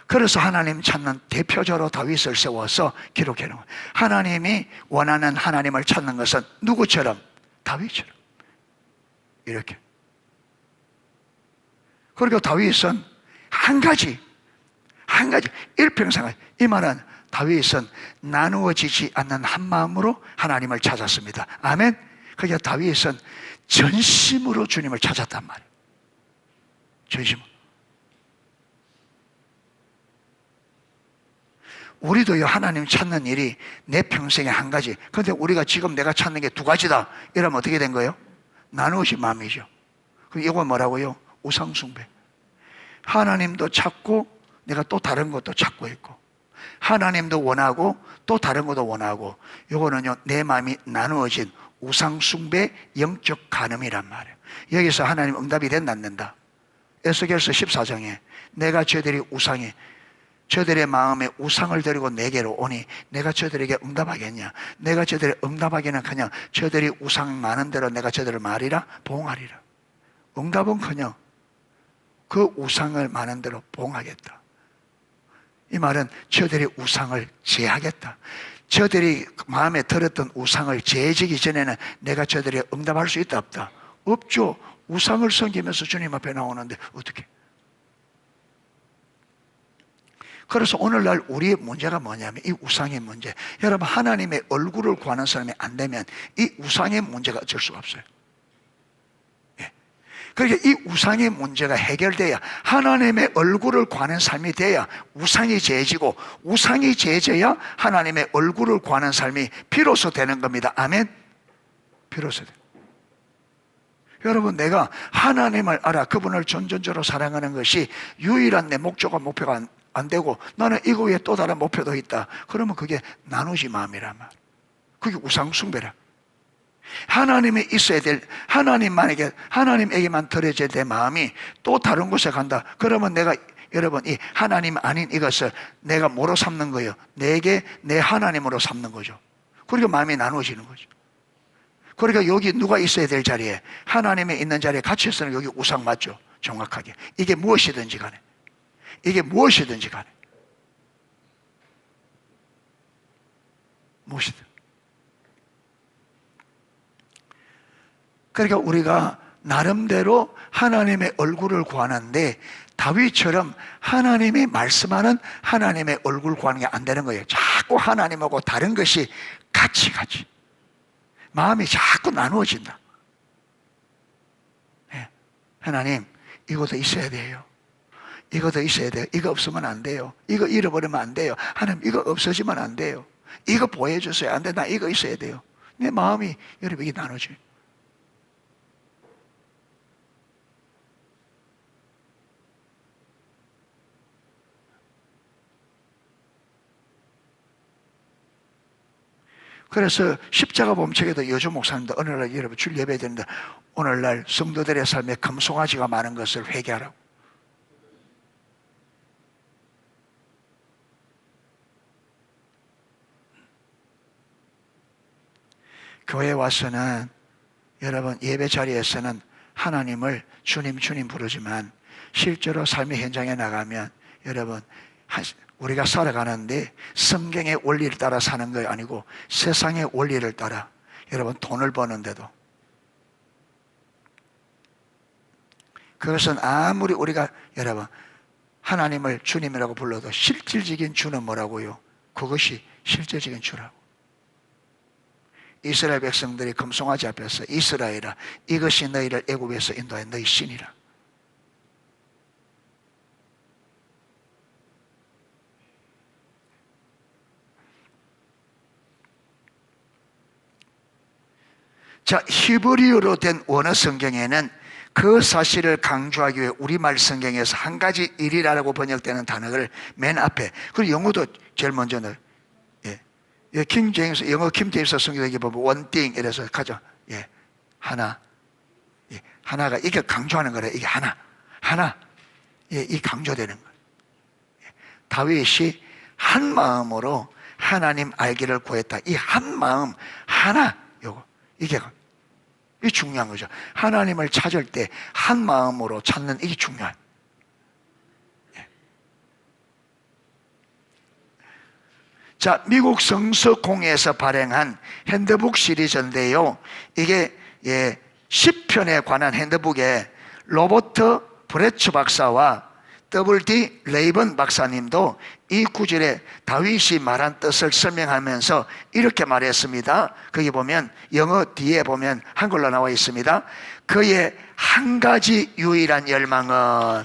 그래서 하나님 찾는 대표적으로 다윗을 세워서 기록해 놓은 거예요. 하나님이 원하는 하나님을 찾는 것은 누구처럼? 다윗처럼. 이렇게. 그리고 다윗은 한 가지 일평생을, 이 말은 다윗은 나누어지지 않는 한 마음으로 하나님을 찾았습니다. 아멘. 그러니까 다윗은 전심으로 주님을 찾았단 말이에요. 전심으로. 우리도요, 하나님 찾는 일이 내 평생에 한 가지. 그런데 우리가 지금 내가 찾는 게 2가지다 이러면 어떻게 된 거예요? 나누어진 마음이죠. 그럼 이건 뭐라고요? 우상숭배. 하나님도 찾고 내가 또 다른 것도 찾고 있고, 하나님도 원하고 또 다른 것도 원하고, 이거는요 내 마음이 나누어진 우상숭배 영적 간음이란 말이에요. 여기서 하나님 응답이 된다 안 된다? 에스겔서 14장에 내가 저들의 마음에 우상을 데리고 내게로 오니 내가 저들에게 응답하겠냐? 내가 저들의 응답하기는 그냥 저들이 우상 많은 대로 내가 저들을 말이라 봉하리라. 응답은 그냥 그 우상을 많은 대로 봉하겠다. 이 말은 저들의 우상을 제하겠다. 저들이 마음에 들었던 우상을 제지기 전에는 내가 저들이 응답할 수 있다 없다? 없죠. 우상을 섬기면서 주님 앞에 나오는데 어떻게? 그래서 오늘날 우리의 문제가 뭐냐면 이 우상의 문제. 여러분, 하나님의 얼굴을 구하는 사람이 안 되면 이 우상의 문제가 어쩔 수가 없어요. 예. 그러니까 이 우상의 문제가 해결돼야, 하나님의 얼굴을 구하는 삶이 돼야 우상이 제해지고, 우상이 제해져야 하나님의 얼굴을 구하는 삶이 비로소 되는 겁니다. 아멘? 비로소 돼요. 여러분, 내가 하나님을 알아 그분을 전전적으로 사랑하는 것이 유일한 내 목적과 목표가 안 되고 나는 이거 위에 또 다른 목표도 있다. 그러면 그게 나누지 마음이란 말. 그게 우상숭배라. 하나님이 있어야 될, 하나님에게만 드려져야 될 마음이 또 다른 곳에 간다. 그러면 내가, 여러분, 이 하나님 아닌 이것을 내가 뭐로 삼는 거예요? 내게 내 하나님으로 삼는 거죠. 그러니까 마음이 나누어지는 거죠. 그러니까 여기 누가 있어야 될 자리에, 하나님이 있는 자리에 같이 있으면 여기 우상 맞죠? 정확하게. 이게 무엇이든지 간에. 이게 무엇이든지 간에. 무엇이든. 그러니까 우리가 나름대로 하나님의 얼굴을 구하는데 다윗처럼 하나님이 말씀하는 하나님의 얼굴 구하는 게 안 되는 거예요. 자꾸 하나님하고 다른 것이 같이 마음이 자꾸 나누어진다. 네. 하나님, 이것도 있어야 돼요. 이것도 있어야 돼요. 이거 없으면 안 돼요. 이거 잃어버리면 안 돼요. 하나님, 이거 없어지면 안 돼요. 이거 보여주세요. 안 돼. 나 이거 있어야 돼요. 내 마음이, 여러분, 이게 나누어져요. 그래서 십자가 범책에도 여주 목사님도 어느 날 여러분 줄 예배 드는데 오늘날 성도들의 삶에 금송아지가 많은 것을 회개하라고. 교회에 와서는, 여러분, 예배 자리에서는 하나님을 주님 부르지만 실제로 삶의 현장에 나가면 여러분, 우리가 살아가는데 성경의 원리를 따라 사는 거 아니고 세상의 원리를 따라, 여러분, 돈을 버는데도, 그것은 아무리 우리가, 여러분, 하나님을 주님이라고 불러도 실질적인 주는 뭐라고요? 그것이 실질적인 주라고. 이스라엘 백성들이 금송아지 앞에서, 이스라엘아, 이것이 너희를 애굽에서 인도한 너희 신이라. 자, 히브리어로 된 원어 성경에는 그 사실을 강조하기 위해 우리말 성경에서 한 가지 일이라고 번역되는 단어를 맨 앞에, 그리고 영어도 제일 먼저 넣어요. 예, 킹 제임스, 영어 킹 제임스 성경에 보면 one thing 이래서 가죠. 예, 하나. 예, 하나가, 이게 강조하는 거래. 이게 하나. 예, 이 강조되는 거예요. 예, 다윗이 한 마음으로 하나님 알기를 구했다. 이 한 마음, 하나, 요거. 이게 중요한 거죠. 하나님을 찾을 때 한 마음으로 찾는, 이게 중요해요. 자, 미국 성서공회에서 발행한 핸드북 시리즈인데요. 이게 10편에 관한 핸드북에 로버트 브레츠 박사와 W.D. 레이번 박사님도 이 구절에 다윗이 말한 뜻을 설명하면서 이렇게 말했습니다. 거기 보면, 영어 뒤에 보면 한글로 나와 있습니다. 그의 한 가지 유일한 열망은,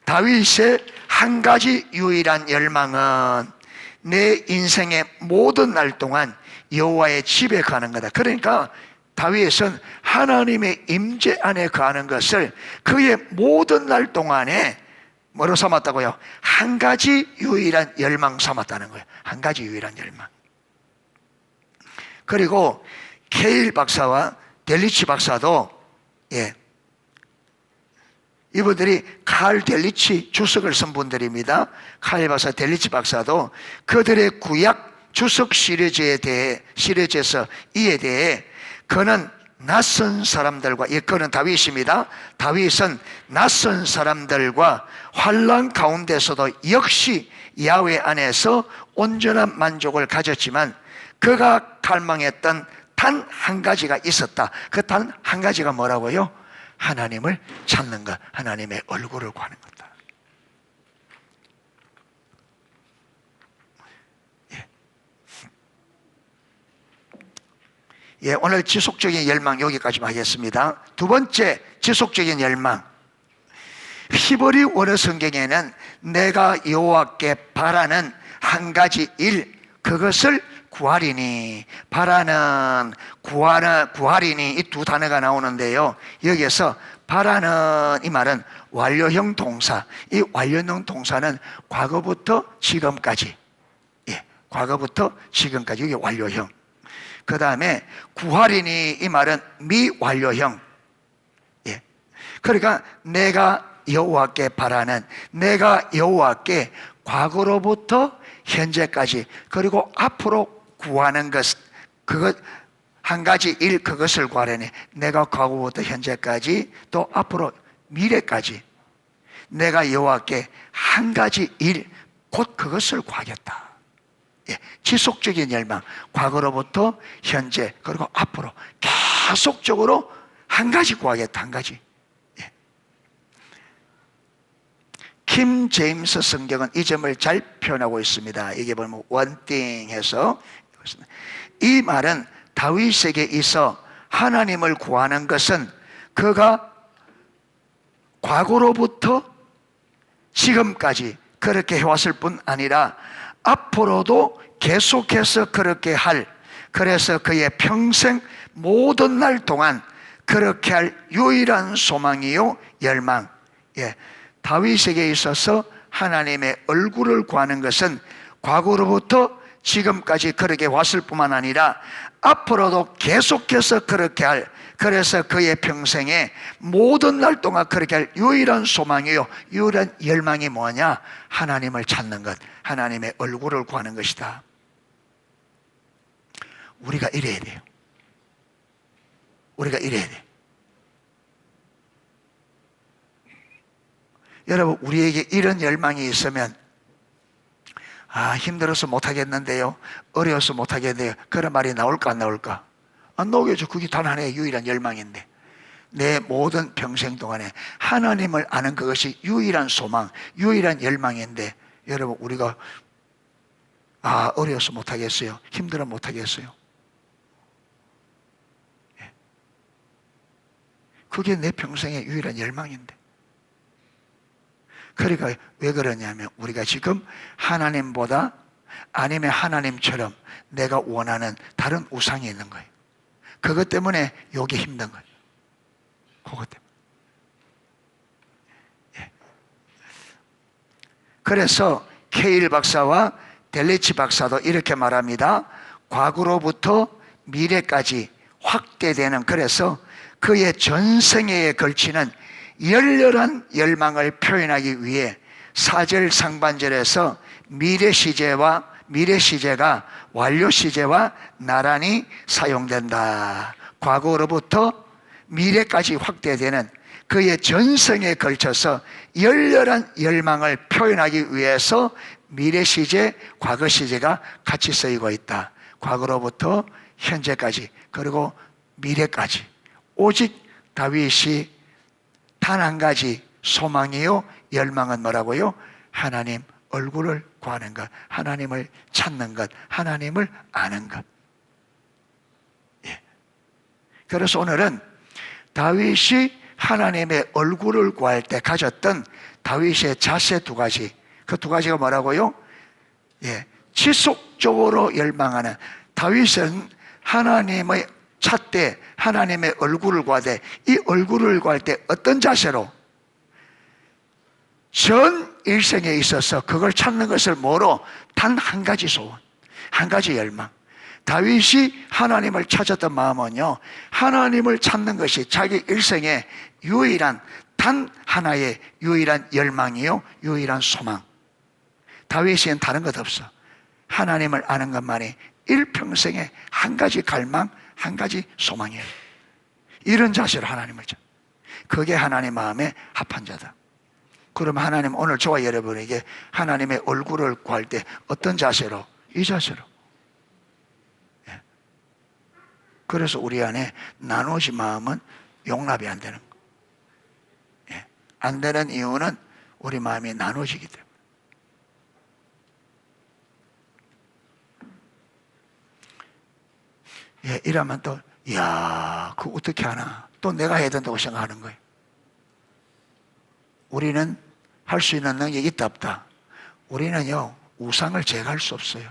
다윗의 한 가지 유일한 열망은 내 인생의 모든 날 동안 여호와의 집에 가는 거다. 그러니까 다윗은 하나님의 임재 안에 거하는 것을 그의 모든 날 동안에 뭐로 삼았다고요? 한 가지 유일한 열망 삼았다는 거예요. 한 가지 유일한 열망. 그리고 케일 박사와 델리치 박사도, 이분들이 칼 델리치 주석을 쓴 분들입니다. 칼 박사, 델리치 박사도 그들의 구약 주석 시리즈에서 이에 대해 그는 낯선 사람들과, 그는 다윗입니다. 다윗은 낯선 사람들과 환난 가운데서도 역시 야훼 안에서 온전한 만족을 가졌지만 그가 갈망했던 단 한 가지가 있었다. 그 단 한 가지가 뭐라고요? 하나님을 찾는 것, 하나님의 얼굴을 구하는 것다. 예, 오늘 지속적인 열망 여기까지만 하겠습니다. 두 번째 지속적인 열망. 히브리 원어 성경에는 내가 여호와께 바라는 한 가지 일, 그것을 구하리니, 바라는, 구하리니 이 두 단어가 나오는데요. 여기에서 바라는 이 말은 완료형 동사. 이 완료형 동사는 과거부터 지금까지, 예, 과거부터 지금까지, 이게 완료형. 그 다음에 구하리니 이 말은 미완료형. 예. 그러니까 내가 여호와께 바라는, 내가 여호와께 과거로부터 현재까지 그리고 앞으로 구하는 것, 그것 한 가지 일, 그것을 구하려니 내가 과거부터 현재까지 또 앞으로 미래까지 내가 여호와께 한 가지 일, 곧 그것을 구하겠다. 예, 지속적인 열망, 과거로부터 현재 그리고 앞으로 계속적으로 한 가지 구하겠다. 한 가지. 예. 킴 제임스 성경은 이 점을 잘 표현하고 있습니다. 이게 보면 one thing 해서 이 말은 다윗에게 있어 하나님을 구하는 것은 그가 과거로부터 지금까지 그렇게 해왔을 뿐 아니라 앞으로도 계속해서 그렇게 할, 그래서 그의 평생 모든 날 동안 그렇게 할 유일한 소망이요 열망. 예, 다윗에게 있어서 하나님의 얼굴을 구하는 것은 과거로부터 지금까지 그렇게 왔을 뿐만 아니라 앞으로도 계속해서 그렇게 할, 그래서 그의 평생에 모든 날 동안 그렇게 할 유일한 소망이요 유일한 열망이 뭐냐? 하나님을 찾는 것, 하나님의 얼굴을 구하는 것이다. 우리가 이래야 돼요. 우리가 이래야 돼요. 여러분, 우리에게 이런 열망이 있으면 힘들어서 못하겠는데요, 어려워서 못하겠는데요, 그런 말이 나올까 안 나올까? 안 나오겠죠. 그게 단 하나의 유일한 열망인데, 내 모든 평생 동안에 하나님을 아는 그것이 유일한 소망, 유일한 열망인데, 여러분, 우리가 어려워서 못하겠어요, 힘들어 못하겠어요, 그게 내 평생의 유일한 열망인데. 그러니까 왜 그러냐면 우리가 지금 하나님보다, 아니면 하나님처럼 내가 원하는 다른 우상이 있는 거예요. 그것 때문에 요게 힘든 거예요. 그것 때문에. 예. 그래서 케일 박사와 델리치 박사도 이렇게 말합니다. 과거로부터 미래까지 확대되는, 그래서 그의 전생애에 걸치는 열렬한 열망을 표현하기 위해 4절 상반절에서 미래 시제가 완료 시제와 나란히 사용된다. 과거로부터 미래까지 확대되는 그의 전생에 걸쳐서 열렬한 열망을 표현하기 위해서 미래 시제, 과거 시제가 같이 쓰이고 있다. 과거로부터 현재까지 그리고 미래까지. 오직 다윗이 단 한 가지 소망이요 열망은 뭐라고요? 하나님 얼굴을 구하는 것, 하나님을 찾는 것, 하나님을 아는 것. 예. 그래서 오늘은 다윗이 하나님의 얼굴을 구할 때 가졌던 다윗의 자세 두 가지, 그 두 가지가 뭐라고요? 예, 지속적으로 열망하는, 다윗은 하나님의 찾되 하나님의 얼굴을 구하되, 이 얼굴을 구할 때 어떤 자세로? 전 일생에 있어서 그걸 찾는 것을 뭐로? 단 한 가지 소원, 한 가지 열망. 다윗이 하나님을 찾았던 마음은요, 하나님을 찾는 것이 자기 일생의 유일한, 단 하나의 유일한 열망이요 유일한 소망. 다윗은 다른 것 없어. 하나님을 아는 것만이 일평생의 한 가지 갈망, 한 가지 소망이에요. 이런 자세로 하나님을 찾, 그게 하나님 마음에 합한 자다. 그럼 하나님 오늘 저와 여러분에게 하나님의 얼굴을 구할 때 어떤 자세로? 이 자세로. 그래서 우리 안에 나누어진 마음은 용납이 안 되는 거예요. 예. 안 되는 이유는 우리 마음이 나누어지기 때문에. 예, 이러면 또, 이야, 그거 어떻게 하나? 또 내가 해야 된다고 생각하는 거예요. 우리는 할 수 있는 능력이 있다, 없다. 우리는요, 우상을 제거할 수 없어요.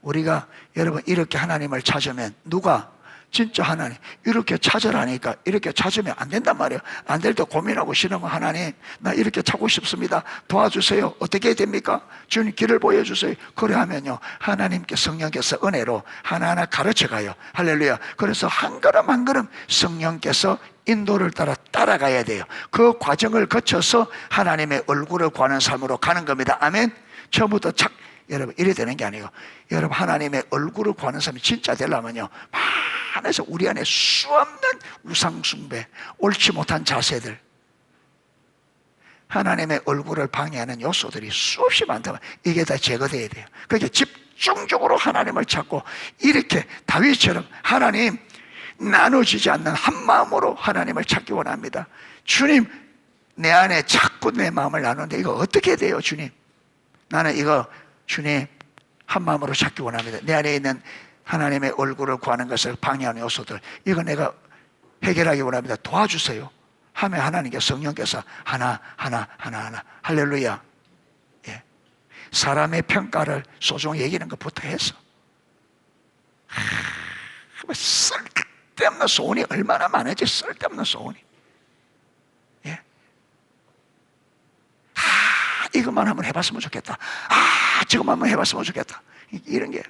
우리가, 여러분, 이렇게 하나님을 찾으면, 누가, 진짜 하나님, 이렇게 찾으라니까, 이렇게 찾으면 안 된단 말이에요. 안 될 때 고민하고 싫으면 하나님, 나 이렇게 찾고 싶습니다. 도와주세요. 어떻게 해야 됩니까? 주님 길을 보여주세요. 그래 하면요, 하나님께 성령께서 은혜로 하나하나 가르쳐 가요. 할렐루야. 그래서 한 걸음 한 걸음 성령께서 인도를 따라가야 돼요. 그 과정을 거쳐서 하나님의 얼굴을 구하는 삶으로 가는 겁니다. 아멘. 처음부터 착, 여러분, 이래 되는 게 아니고, 여러분, 하나님의 얼굴을 구하는 삶이 진짜 되려면요, 안에서 우리 안에 수없는 우상숭배, 옳지 못한 자세들, 하나님의 얼굴을 방해하는 요소들이 수없이 많다면 이게 다 제거돼야 돼요. 그러니까 집중적으로 하나님을 찾고, 이렇게 다윗처럼 하나님, 나눠지지 않는 한 마음으로 하나님을 찾기 원합니다. 주님, 내 안에 자꾸 내 마음을 나누는데 이거 어떻게 해야 돼요, 주님? 나는 이거 주님 한 마음으로 찾기 원합니다. 내 안에 있는 하나님의 얼굴을 구하는 것을 방해하는 요소들, 이거 내가 해결하기 원합니다. 도와주세요. 하면 하나님께 성령께서 하나 할렐루야. 예. 사람의 평가를 소중히 여기는 것부터 해서 쓸데없는 소원이 얼마나 많은지. 쓸데없는 소원이. 예. 이것만 한번 해봤으면 좋겠다. 저것만 한번 해봤으면 좋겠다. 이런 게.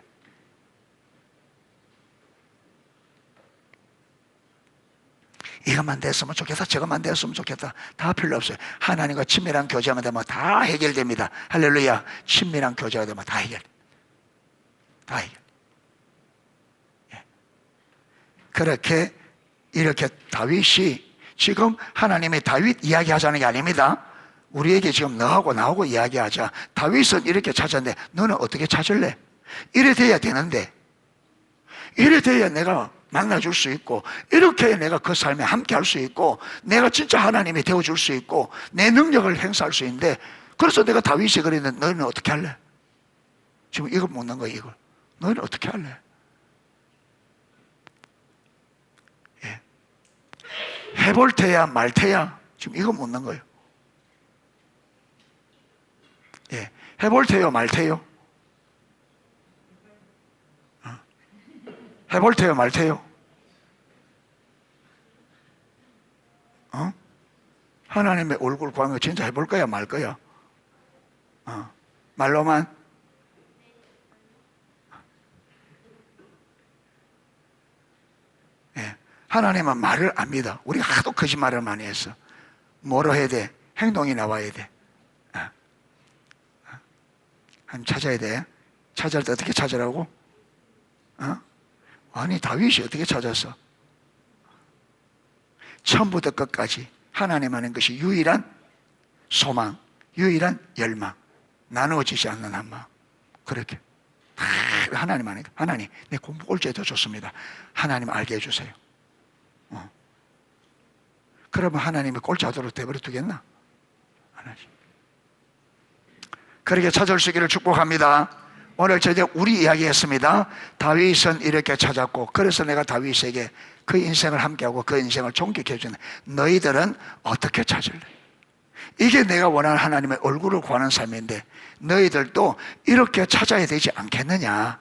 이것만 됐으면 좋겠다. 저것만 됐으면 좋겠다. 다 필요 없어요. 하나님과 친밀한 교제하면 되면 다 해결됩니다. 할렐루야. 친밀한 교제가 되면 다 해결. 다 해결. 예. 그렇게 이렇게 다윗이 지금 하나님의 다윗 이야기하자는 게 아닙니다. 우리에게 지금 너하고 나하고 이야기하자. 다윗은 이렇게 찾았는데 너는 어떻게 찾을래? 이래 돼야 되는데, 이래 돼야 내가 만나줄 수 있고, 이렇게 해야 내가 그 삶에 함께 할 수 있고, 내가 진짜 하나님이 되어줄 수 있고, 내 능력을 행사할 수 있는데, 그래서 내가 다윗이 그랬는데 너희는 어떻게 할래? 지금 이거 묻는 거야, 이걸. 너희는 어떻게 할래? 예. 해볼 테야 말 테야? 지금 이거 묻는 거예요. 예. 해볼 테요 말 테요? 해볼 테요 말 테요? 하나님의 얼굴 구하는 거 진짜 해볼 거야 말 거야? 말로만? 예. 하나님은 말을 안 믿어. 우리가 하도 거짓말을 많이 했어. 뭐로 해야 돼? 행동이 나와야 돼. 한 찾아야 돼. 찾을 때 어떻게 찾으라고? 아니, 다윗이 어떻게 찾았어? 처음부터 끝까지 하나님 하는 것이 유일한 소망, 유일한 열망, 나누어지지 않는 한 마음. 그렇게 하나님 하니까, 하나님 내 공부 꼴찌해도 좋습니다. 하나님 알게 해주세요. 그러면 하나님이 꼴찌하도록 돼버려 두겠나? 안 하지. 그렇게 찾을 수 있기를 축복합니다. 오늘 저희가 우리 이야기했습니다. 다윗은 이렇게 찾았고, 그래서 내가 다윗에게 그 인생을 함께하고 그 인생을 존귀케 해주는, 너희들은 어떻게 찾을래? 이게 내가 원하는 하나님의 얼굴을 구하는 삶인데, 너희들도 이렇게 찾아야 되지 않겠느냐?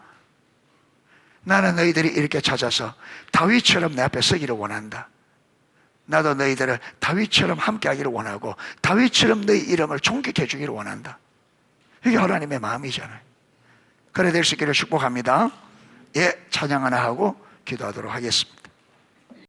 나는 너희들이 이렇게 찾아서 다윗처럼 내 앞에 서기를 원한다. 나도 너희들을 다윗처럼 함께하기를 원하고, 다윗처럼 너희 이름을 존귀케 해주기를 원한다. 이게 하나님의 마음이잖아요. 그래 될 수 있기를 축복합니다. 예, 찬양 하나 하고 기도하도록 하겠습니다.